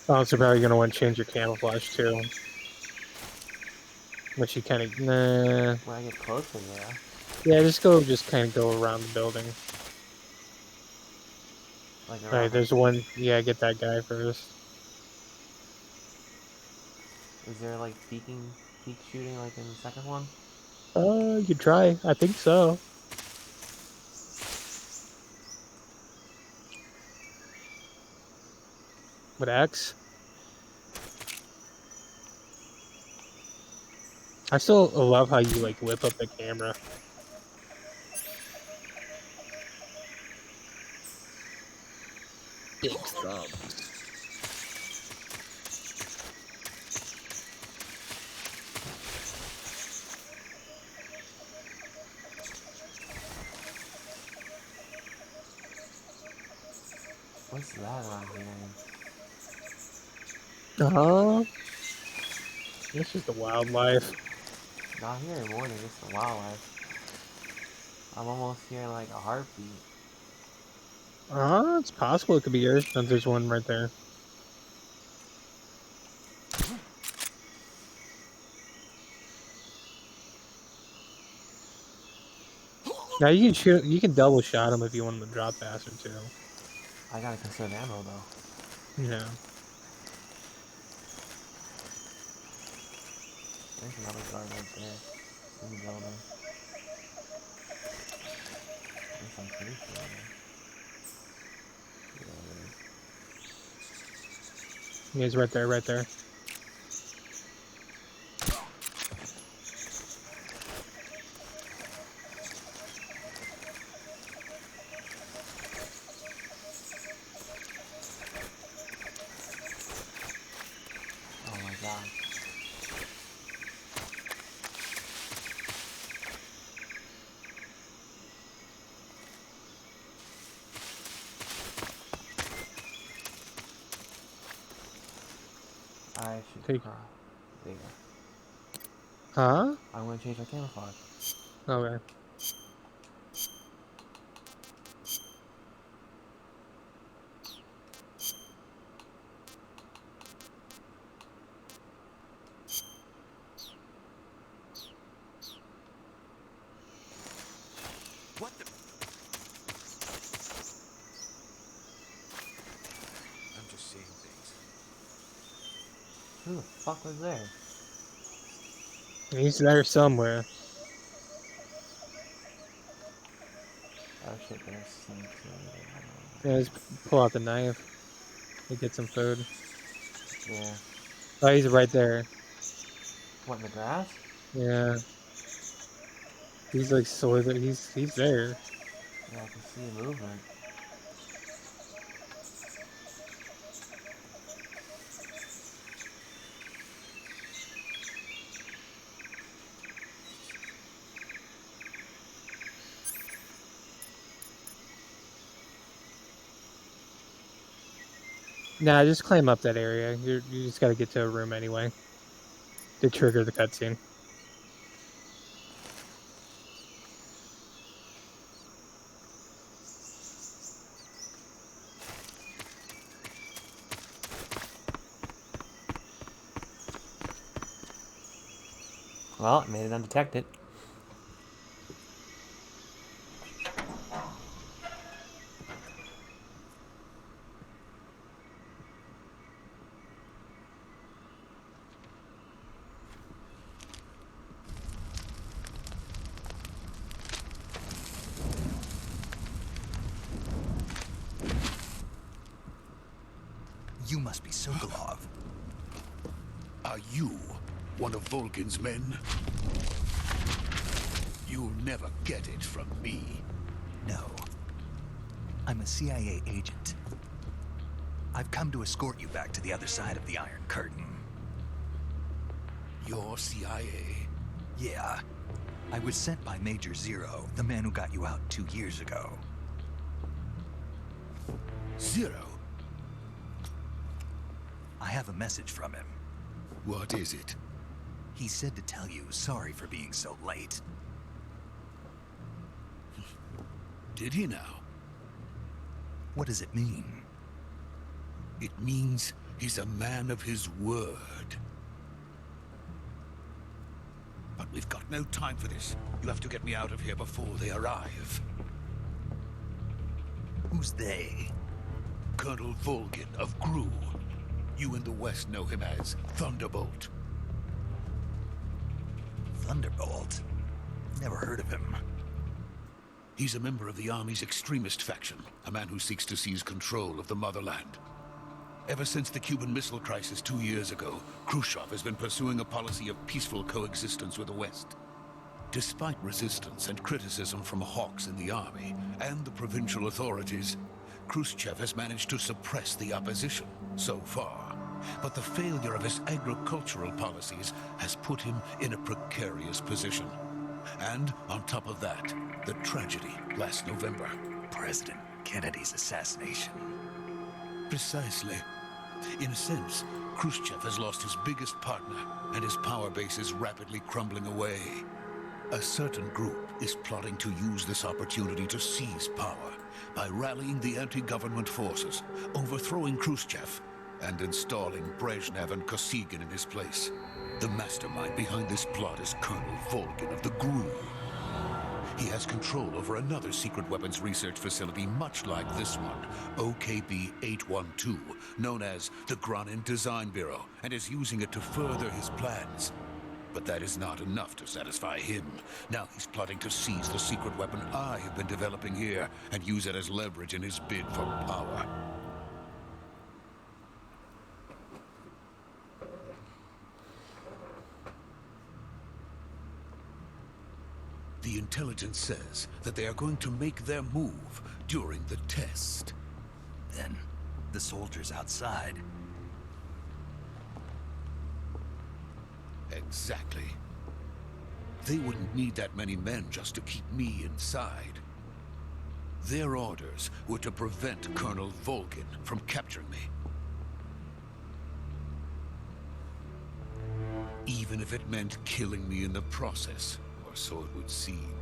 Also, probably gonna want to change your camouflage too. Which you kind of nah. When I get closer, yeah. Yeah, just kind of go around the building. Like All right, around. there's one. Yeah, get that guy first. Is there like peek shooting like in the second one? You could try. I think so. With X. I still love how you like whip up the camera. Big thumbs. What's that around here? This is the wildlife. Not here anymore, just the wildlife. I'm almost hearing like a heartbeat. It's possible it could be yours. Oh, there's one right there. Now you can shoot. You can double shot him if you want him to drop faster too. I gotta conserve ammo though. Yeah. There's another guard right there. In the building. At least I'm pretty sure. Yeah, He's right there, right there. oh my god. I should Take. cry. There you go. Huh? I'm gonna change my camouflage. Okay. What the? I'm just seeing things. Who the fuck was there? He's there somewhere. Oh shit, there's snakes. Yeah, just pull out the knife to get some food. Yeah. Oh, he's right there. What, in the grass? Yeah. He's like he's there. Yeah, I can see movement. Nah, just climb up that area. You just gotta get to a room anyway to trigger the cutscene. Well, it made it undetected. You must be Sokolov. Are you one of Volgin's men? You'll never get it from me. No. I'm a CIA agent. I've come to escort you back to the other side of the Iron Curtain. You're CIA? Yeah. I was sent by Major Zero, the man who got you out 2 years ago. Zero? I have a message from him. What is it? He said to tell you sorry for being so late. Did he now? What does it mean? It means he's a man of his word. But we've got no time for this. You have to get me out of here before they arrive. Who's they? Colonel Volgin of GRU. You in the West know him as Thunderbolt. Thunderbolt? Never heard of him. He's a member of the Army's extremist faction, a man who seeks to seize control of the motherland. Ever since the Cuban Missile Crisis 2 years ago, Khrushchev has been pursuing a policy of peaceful coexistence with the West. Despite resistance and criticism from hawks in the army and the provincial authorities, Khrushchev has managed to suppress the opposition so far. But the failure of his agricultural policies has put him in a precarious position. And on top of that, the tragedy last November. President Kennedy's assassination. Precisely. In a sense, Khrushchev has lost his biggest partner, and his power base is rapidly crumbling away. A certain group is plotting to use this opportunity to seize power by rallying the anti-government forces, overthrowing Khrushchev, and installing Brezhnev and Kosygin in his place. The mastermind behind this plot is Colonel Volgin of the GRU. He has control over another secret weapons research facility much like this one, OKB-812, known as the Granin Design Bureau, and is using it to further his plans. But that is not enough to satisfy him. Now he's plotting to seize the secret weapon I have been developing here and use it as leverage in his bid for power. The intelligence says that they are going to make their move during the test. Then, the soldiers outside. Exactly. They wouldn't need that many men just to keep me inside. Their orders were to prevent Colonel Volgin from capturing me. Even if it meant killing me in the process, or so it would seem.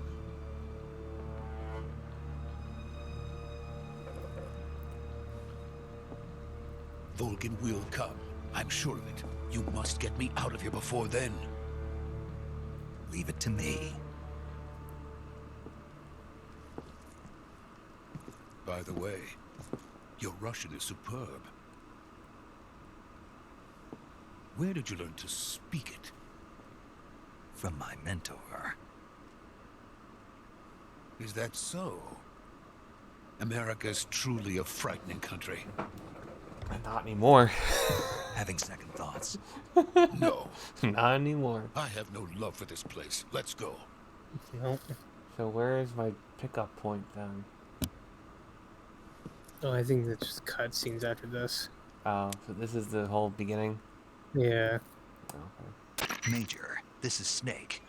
Volgin will come. I'm sure of it. You must get me out of here before then. Leave it to me. By the way, your Russian is superb. Where did you learn to speak it? From my mentor. Is that so? America's truly a frightening country. Not anymore. Having second thoughts. No, Not anymore. I have no love for this place. Let's go. Nope. So where is my pickup point then? Oh, I think that's just cutscenes after this. Oh, so this is the whole beginning? Yeah. Okay. Major, this is Snake.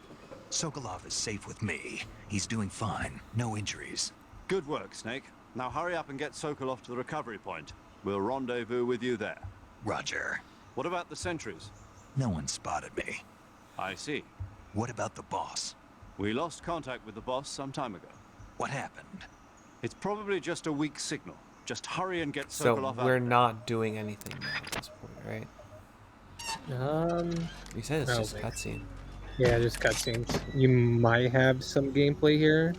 Sokolov is safe with me. He's doing fine. No injuries. Good work, Snake. Now hurry up and get Sokolov to the recovery point. We'll rendezvous with you there. Roger. What about the sentries? No one spotted me. I see. What about the boss? We lost contact with the boss some time ago. What happened? It's probably just a weak signal. Just hurry and get So Sokolov out. we're not doing anything now at this point, right? You said it's just Probably. cutscene. Yeah, just cutscenes. You might have some gameplay here.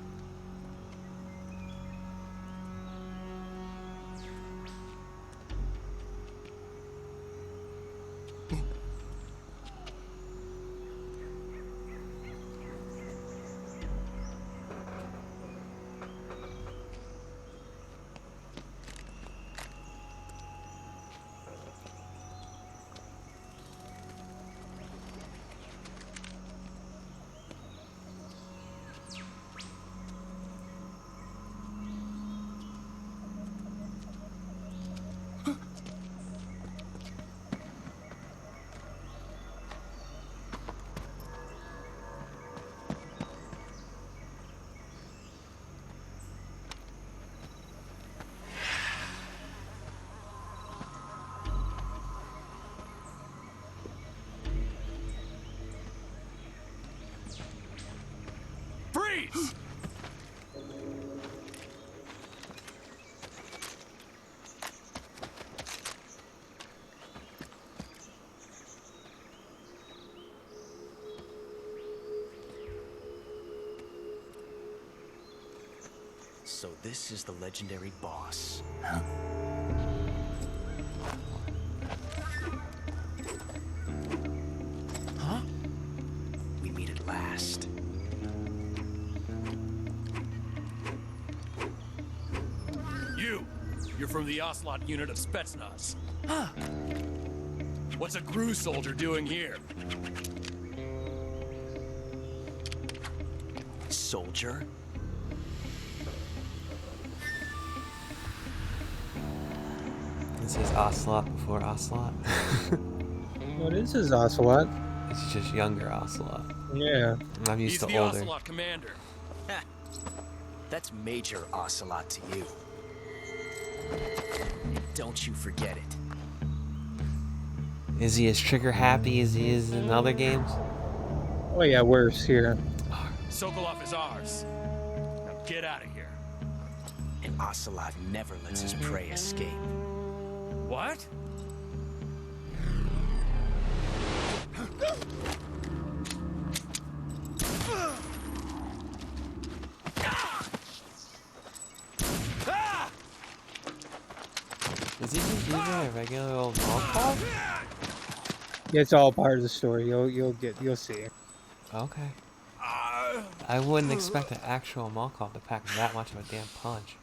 Please. So this is the legendary boss. Huh? We meet at last. You're from the Ocelot unit of Spetsnaz. Huh. What's a GRU soldier doing here? Soldier? This is Ocelot before Ocelot. Well, this is Ocelot. It's just younger Ocelot. Yeah. I'm used He's to the older. Ocelot commander. Ha. That's Major Ocelot to you. Don't you forget it. Is he as trigger happy as he is in other games? Oh yeah, worse here. Sokolov is ours. Now get out of here. And Ocelot never lets his prey escape. What? Is he just using a regular old Molotov? It's all part of the story. You'll see. Okay. I wouldn't expect an actual Molotov to pack that much of a damn punch.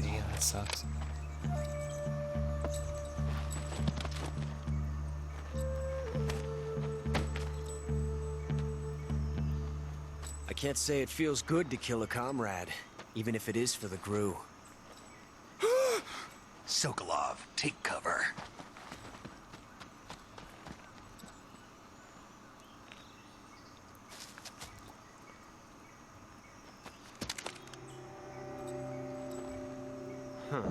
Damn, that sucks. I can't say it feels good to kill a comrade, even if it is for the GRU. Sokolov, take cover. Huh.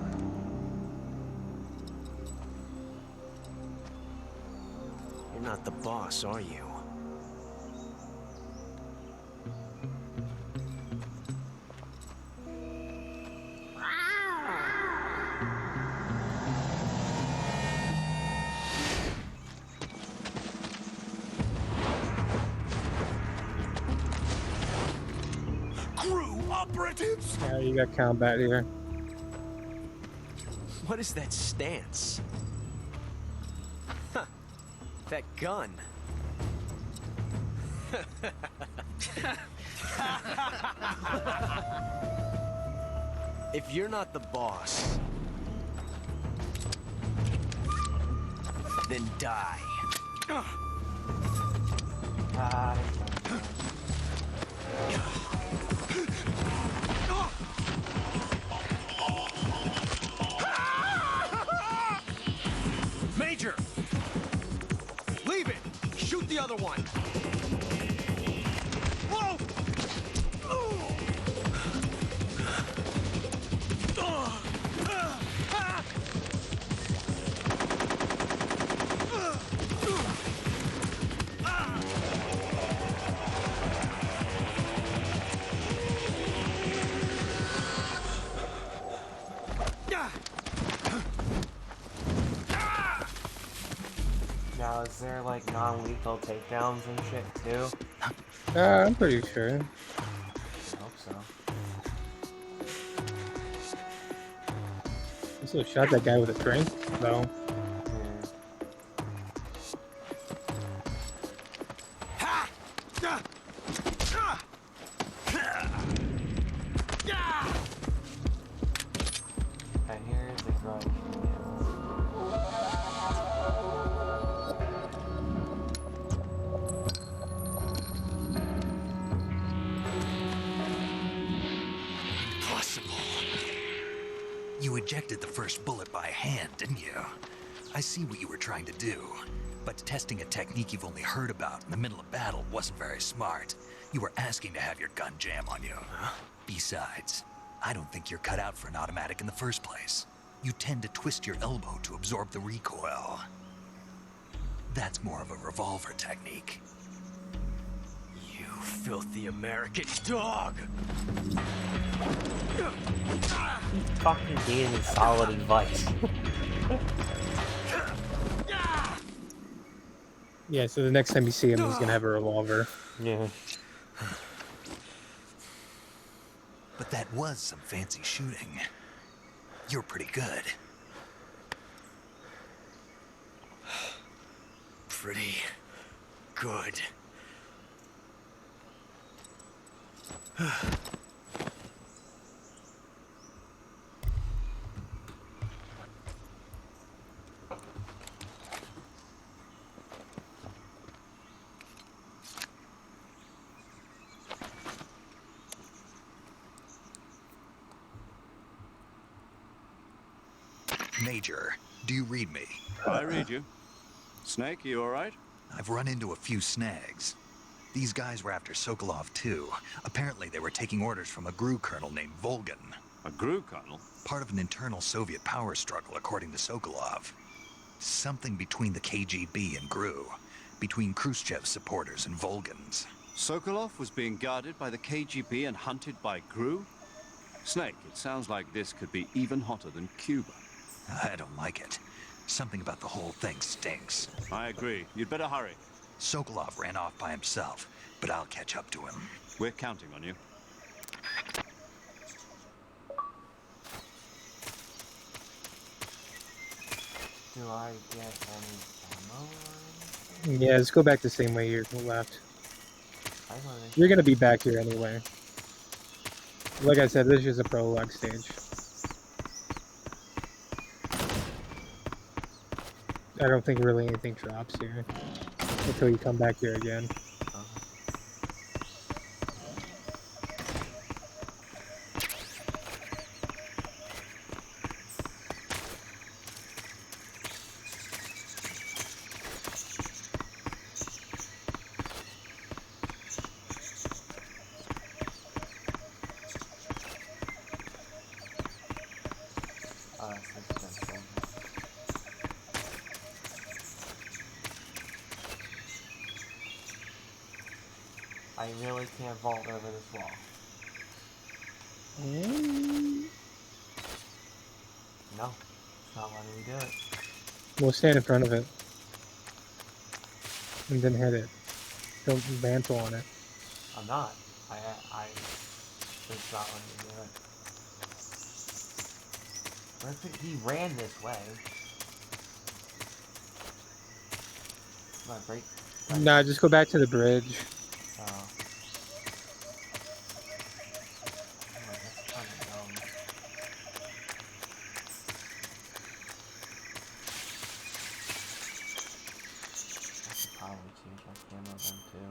You're not the boss, are you? GRU operatives? Yeah, you got combat here. What is that stance? Huh. That gun. If you're not the boss, then die. Major! Leave it! Shoot the other one! Whoa! Now, is there like non-lethal takedowns and shit too? I'm pretty sure. I hope so. I still shot that guy with a drink, though. And here is the grudge. You ejected the first bullet by hand, didn't you? I see what you were trying to do. But testing a technique you've only heard about in the middle of battle wasn't very smart. You were asking to have your gun jam on you. Besides, I don't think you're cut out for an automatic in the first place. You tend to twist your elbow to absorb the recoil. That's more of a revolver technique. You filthy American dog! Fucking gave me solid advice. Yeah, so the next time you see him, he's gonna have a revolver. Yeah. But that was some fancy shooting. You're pretty good. Pretty good. Major, do you read me? I read you. Snake, you all right? I've run into a few snags. These guys were after Sokolov too. Apparently they were taking orders from a GRU colonel named Volgan. A GRU colonel? Part of an internal Soviet power struggle, according to Sokolov. Something between the KGB and GRU. Between Khrushchev's supporters and Volgan's. Sokolov was being guarded by the KGB and hunted by GRU? Snake, it sounds like this could be even hotter than Cuba. I don't like it. Something about the whole thing stinks. I agree. You'd better hurry. Sokolov ran off by himself, but I'll catch up to him. We're counting on you. Do I get any ammo or anything? Yeah, let's go back the same way you left. I wanna make You're gonna be back here anyway. Like I said, this is a prologue stage. I don't think really anything drops here until you come back here again. that's expensive. I really can't vault over this wall. No, it's not letting me do it. We'll stand in front of it. And then hit it. Don't mantle on it. I'm not. It's not letting me do it. He ran this way. Come on, break. Nah, just go back to the bridge. Oh. Oh, that's kind of dumb. I should probably change my camera then too.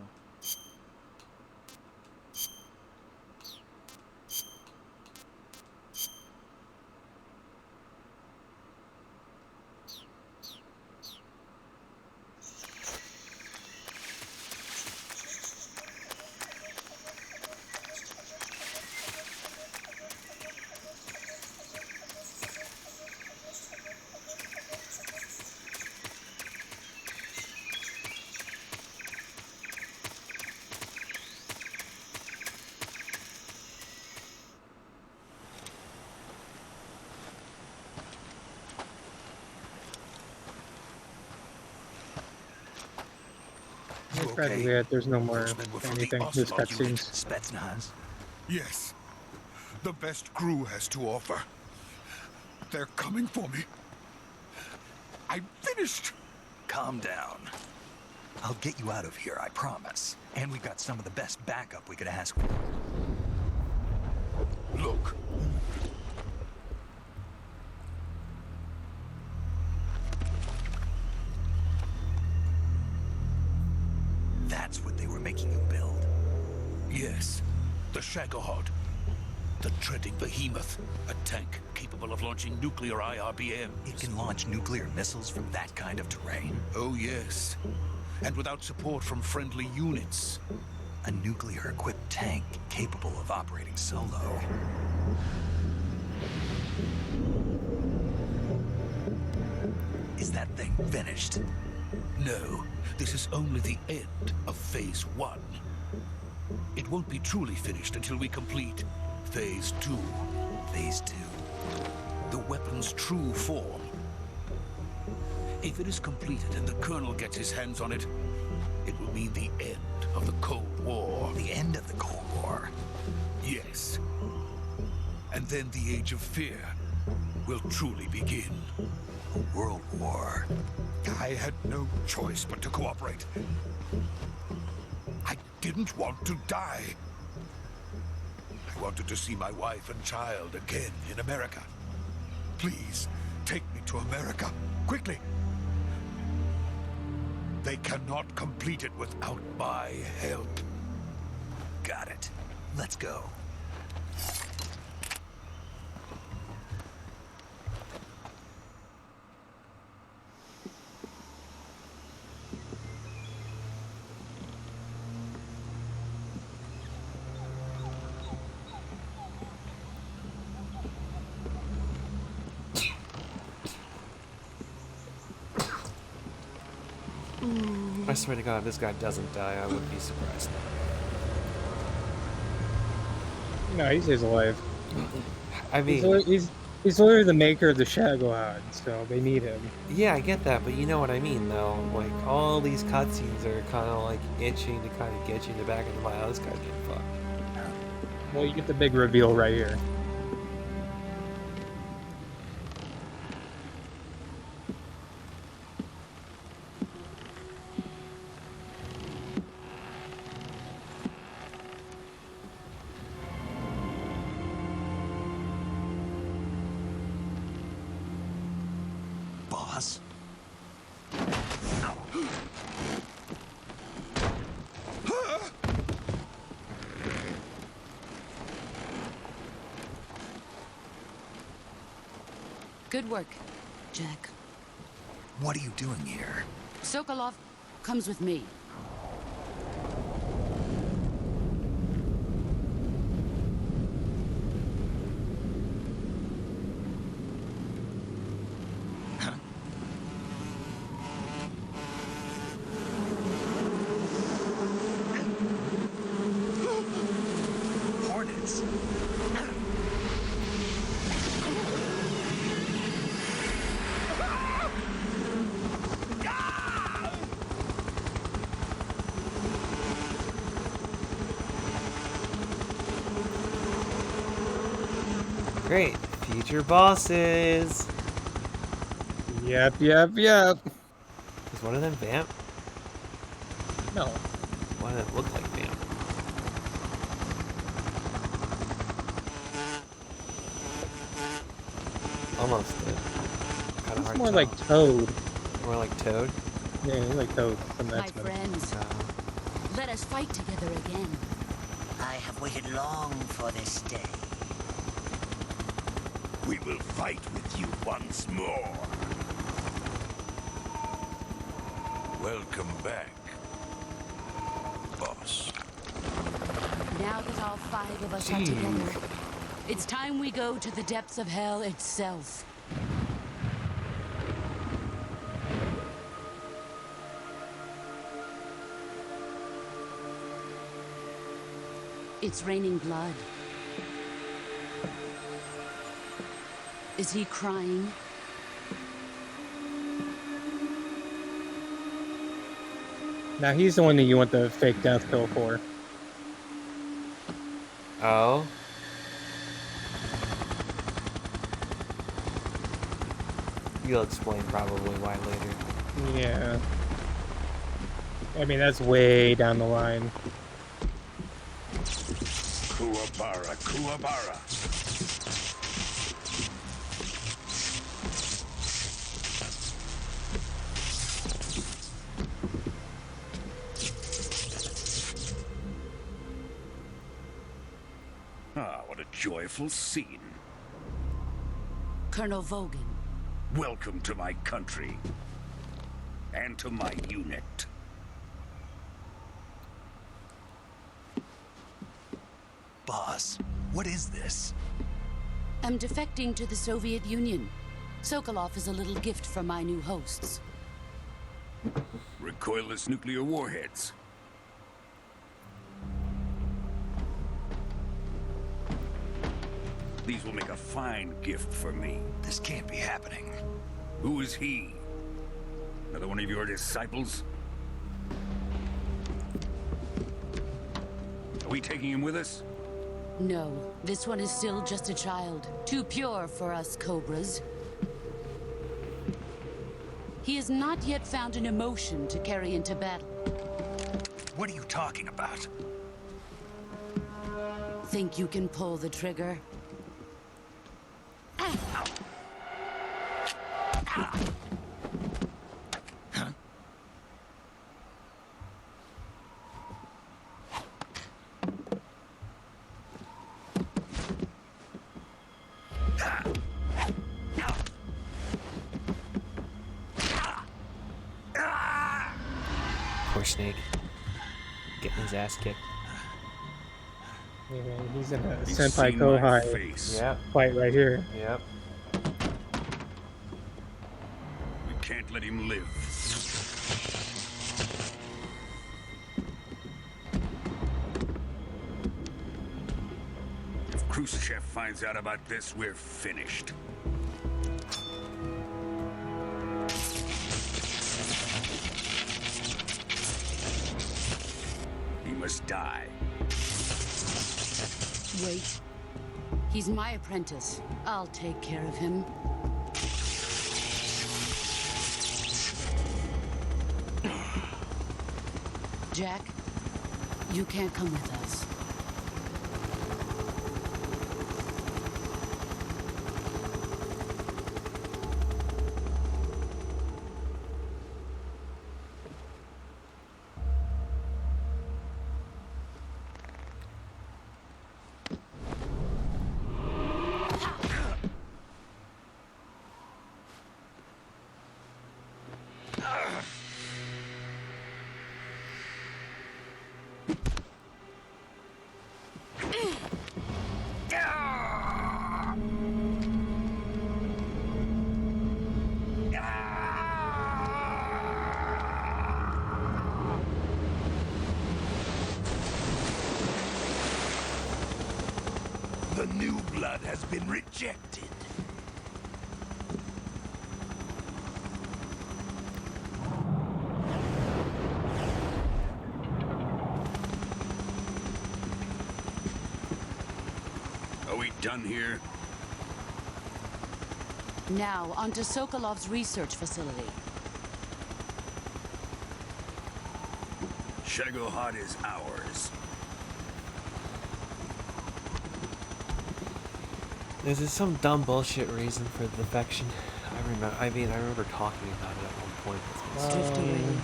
It's probably weird. There's no more anything. Just cutscenes. Spetsnaz? Yes. The best GRU has to offer. They're coming for me. I'm finished. Calm down. I'll get you out of here, I promise. And we've got some of the best backup we could ask for. Look. That's what they were making you build. Yes. The Shagohod. The treading behemoth, a tank capable of launching nuclear IRBMs. It can launch nuclear missiles from that kind of terrain. Oh yes, and without support from friendly units. A nuclear-equipped tank capable of operating solo. Is that thing finished? No, this is only the end of Phase 1. It won't be truly finished until we complete Phase 2. Phase 2. The weapon's true form. If it is completed and the Colonel gets his hands on it, it will mean the end of the Cold War. The end of the Cold War? Yes. And then the Age of Fear will truly begin. A world war. I had no choice but to cooperate. I didn't want to die. I wanted to see my wife and child again in America. Please, take me to America, quickly. They cannot complete it without my help. Got it. Let's go. I swear to God, if this guy doesn't die, I would be surprised. No, he stays alive. I mean, He's literally the maker of the Shadowhawk, so they need him. yeah, I get that, but you know what I mean, though. Like, all these cutscenes are kind of like itching to kind of get you in the back of the mind. Oh, this guy's getting fucked. Well, you get the big reveal right here. Boss? Good work, Jack. What are you doing here? Sokolov comes with me. Hornets. Great. Future bosses. Yep. Is one of them Vamp? No. One of them look like Vamp. Almost did. Kind of It's hard more to like tell. Toad. More like Toad. Yeah, he's like Toad from My X-Men. friends, let us fight together again. I have waited long for this day. We will fight with you once more. Welcome back, boss. Now that all 5 of us are together, it's time we go to the depths of hell itself. It's raining blood. Is he crying? Now he's the one that you want the fake death pill for. Oh. You'll explain probably why later. Yeah. I mean, that's way down the line. Kuwabara, Kuwabara. Ah, what What a joyful scene. Colonel Vogan. Welcome to my country. And to my unit. Boss, what is this? I'm defecting to the Soviet Union. Sokolov is a little gift from my new hosts. Recoilless nuclear warheads. These will make a fine gift for me. This can't be happening. Who is he? Another one of your disciples? Are we taking him with us? No, this one is still just a child. Too pure for us Cobras. He has not yet found an emotion to carry into battle. What are you talking about? Think you can pull the trigger? Poor Snake. Getting his ass kicked. Yeah, he's in a He's Senpai seen my Kohai face. Yep. fight right here. Yep. We can't let him live. If Khrushchev finds out about this, we're finished. He must die. Wait. He's my apprentice. I'll take care of him. Jack, you can't come with us. The new blood has been rejected. Are we done here? Now, onto Sokolov's research facility. Shagohod is ours. There's just some dumb bullshit reason for the defection. I remember talking about it at one point. It's been Drift away.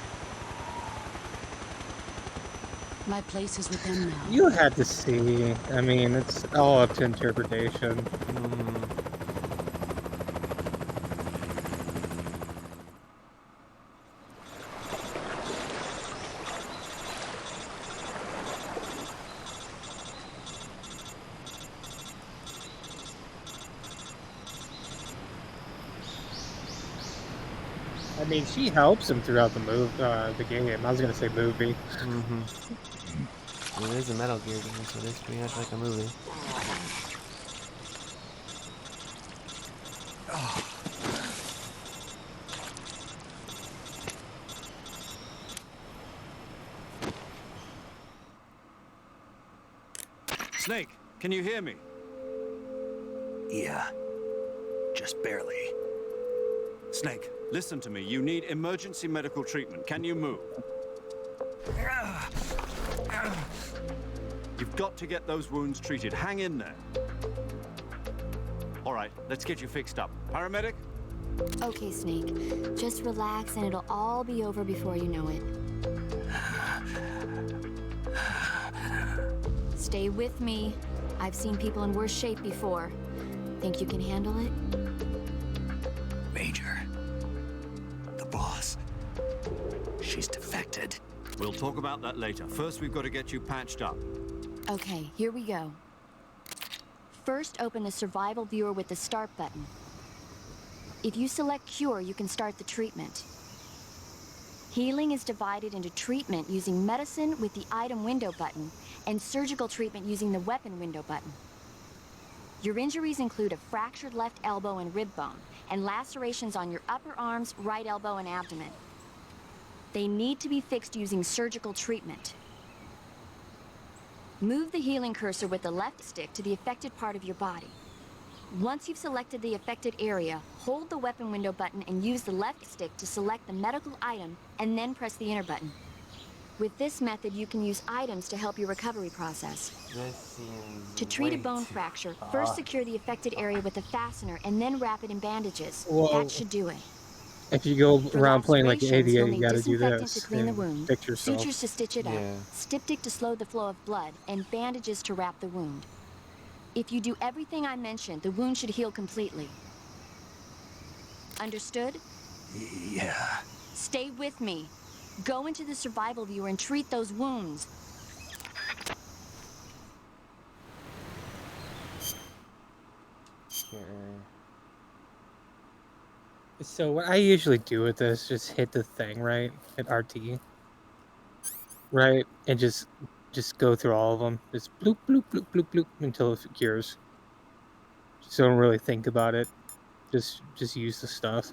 My place is with them now. You had to see. I mean, it's all up to interpretation. I mean, she helps him throughout the the game. I was gonna say movie. It is a Metal Gear game, so it is pretty much like a movie. Snake, can you hear me? Yeah. Just barely. Snake, listen to me. You need emergency medical treatment. Can you move? You've got to get those wounds treated. Hang in there. All right, let's get you fixed up. Paramedic? Okay, Snake. Just relax and it'll all be over before you know it. Stay with me. I've seen people in worse shape before. Think you can handle it? Major. The boss. She's defected. We'll talk about that later. First, we've got to get you patched up. Okay, here we go. First, open the survival viewer with the start button. If you select cure, you can start the treatment. Healing is divided into treatment using medicine with the item window button and surgical treatment using the weapon window button. Your injuries include a fractured left elbow and rib bone, and lacerations on your upper arms, right elbow, and abdomen. They need to be fixed using surgical treatment. Move the healing cursor with the left stick to the affected part of your body. Once you've selected the affected area, hold the weapon window button and use the left stick to select the medical item, and then press the enter button. With this method, you can use items to help your recovery process. This seems To treat a way bone too fracture, far. first secure the affected area with a fastener and then wrap it in bandages. Whoa. That should do it. If you go For around playing like an lacerations, idiot, you'll you need gotta do disinfectant this to clean the and wound, fix yourself. sutures to stitch it up, Yeah. styptic to slow the flow of blood, and bandages to wrap the wound. If you do everything I mentioned, the wound should heal completely. Understood? Yeah. Stay with me. Go into the survival viewer and treat those wounds. Sure. So what I usually do with this, just hit the thing, right? Hit RT. Right? And just go through all of them. Just bloop, bloop, bloop, bloop, bloop until it cures. Just don't really think about it. Just use the stuff.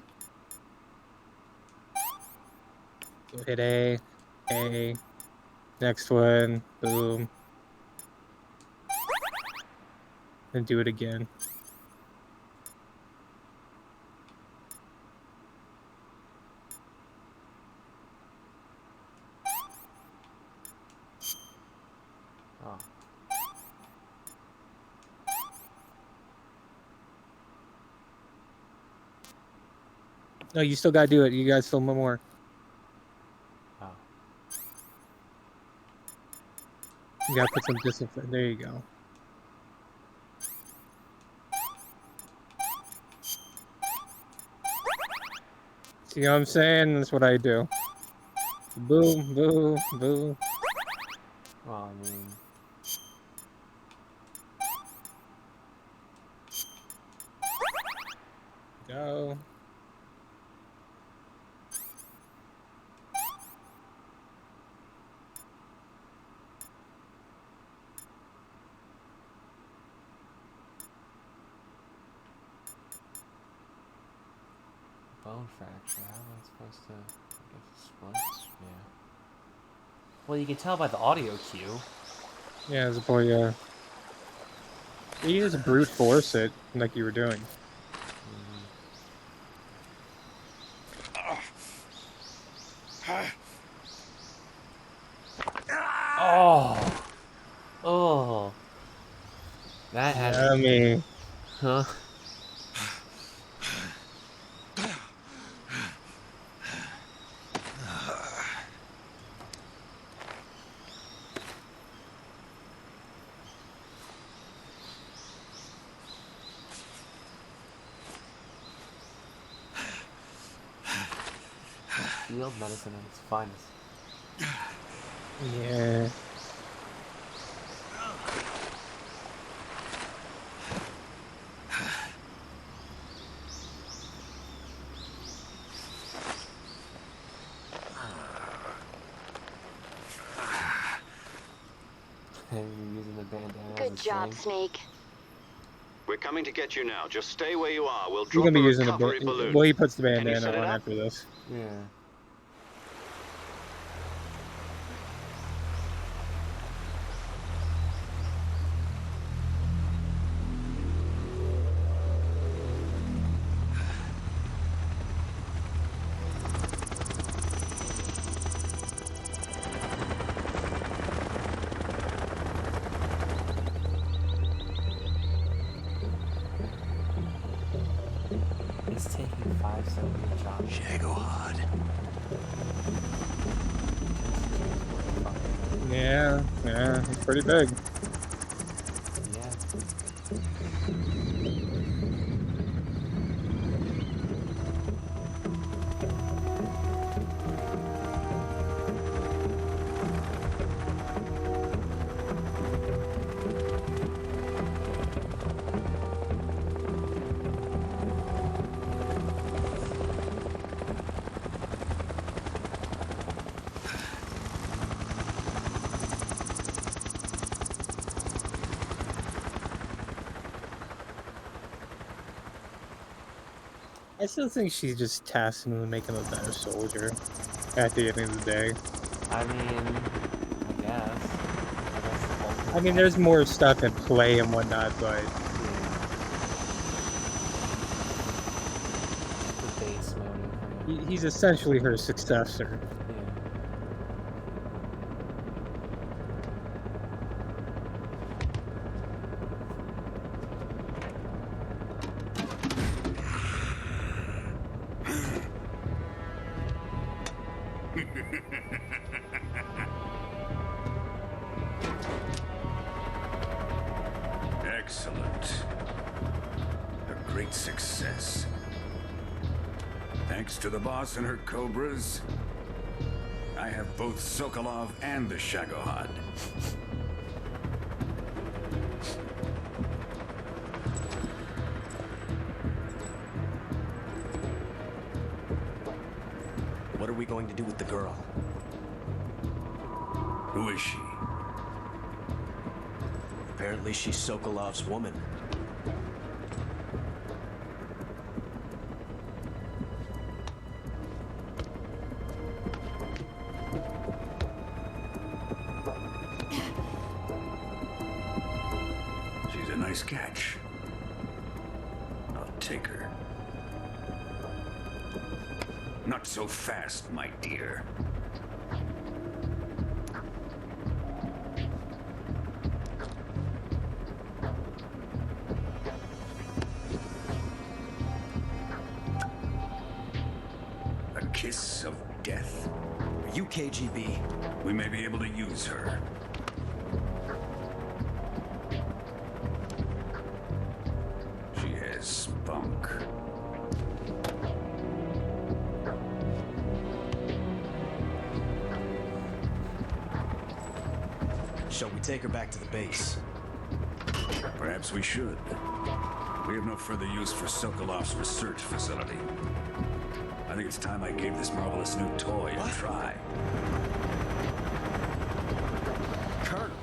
So hit A, next one, boom. And do it again. Oh. No, you still gotta do it. You guys still want more. Oh. You gotta put some disinfectant. There you go. See what I'm saying? That's what I do. Boom, boom, boom. Well, I mean... Go. Bone fracture. How am I supposed to... I guess splints? Yeah. Well, you can tell by the audio cue. Yeah, as a boy, yeah. You just brute force it like you were doing. Oh! Oh! That had... Yummy. Huh? Field medicine at its finest. Yeah. You're using the bandana Good as a job, sling. Snake. We're coming to get you now. Just stay where you are. We'll You're drop gonna a be using the recovery balloon. well, he puts the Can you set bandana it on up? after this. Yeah. It's taking 5 seconds to chop. Shagohod. Yeah, it's pretty big. Yeah. I still think she just tasked him to make him a better soldier at the end of the day. I mean, I guess the whole I mean, there's more stuff in play and whatnot, but the base motive. he's essentially her successor. Excellent. A great success. Thanks to the boss and her cobras, I have both Sokolov and the Shagohod. What are we going to do with the girl? Who is she? Apparently she's Sokolov's woman. She's a nice catch. I'll take her. Not so fast, my dear. A kiss of death? Are you KGB? We may be able to use her. She has spunk. Shall we take her back to the base? Perhaps we should. We have no further use for Sokolov's research facility. I think it's time I gave this marvelous new toy a try. Colonel,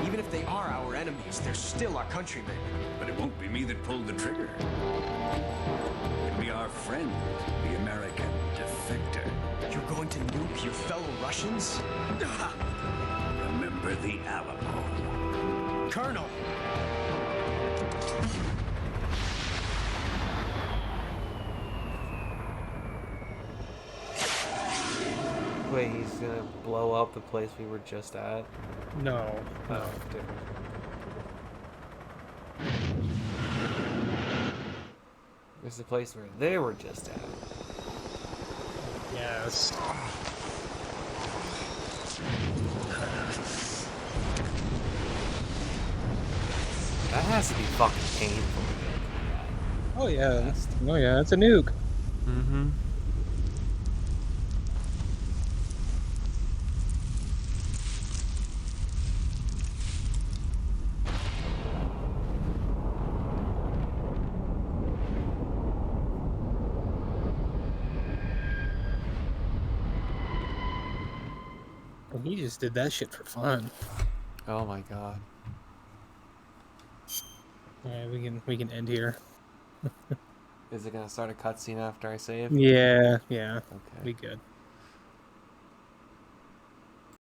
even if they are our enemies, they're still our countrymen. But it won't be me that pulled the trigger. It'll be our friend, the American defector. You're going to nuke your fellow Russians? Remember the Alamo. Colonel! Wait, he's gonna blow up the place we were just at? No. Oh, different. It's the place where they were just at. Yes. That has to be fucking painful. Oh yeah. Oh yeah, it's a nuke. Mm-hmm. And he just did that shit for fun. Oh my god. Yeah, we can end here. Is it gonna start a cutscene after I save? Yeah, yeah. Okay. We good.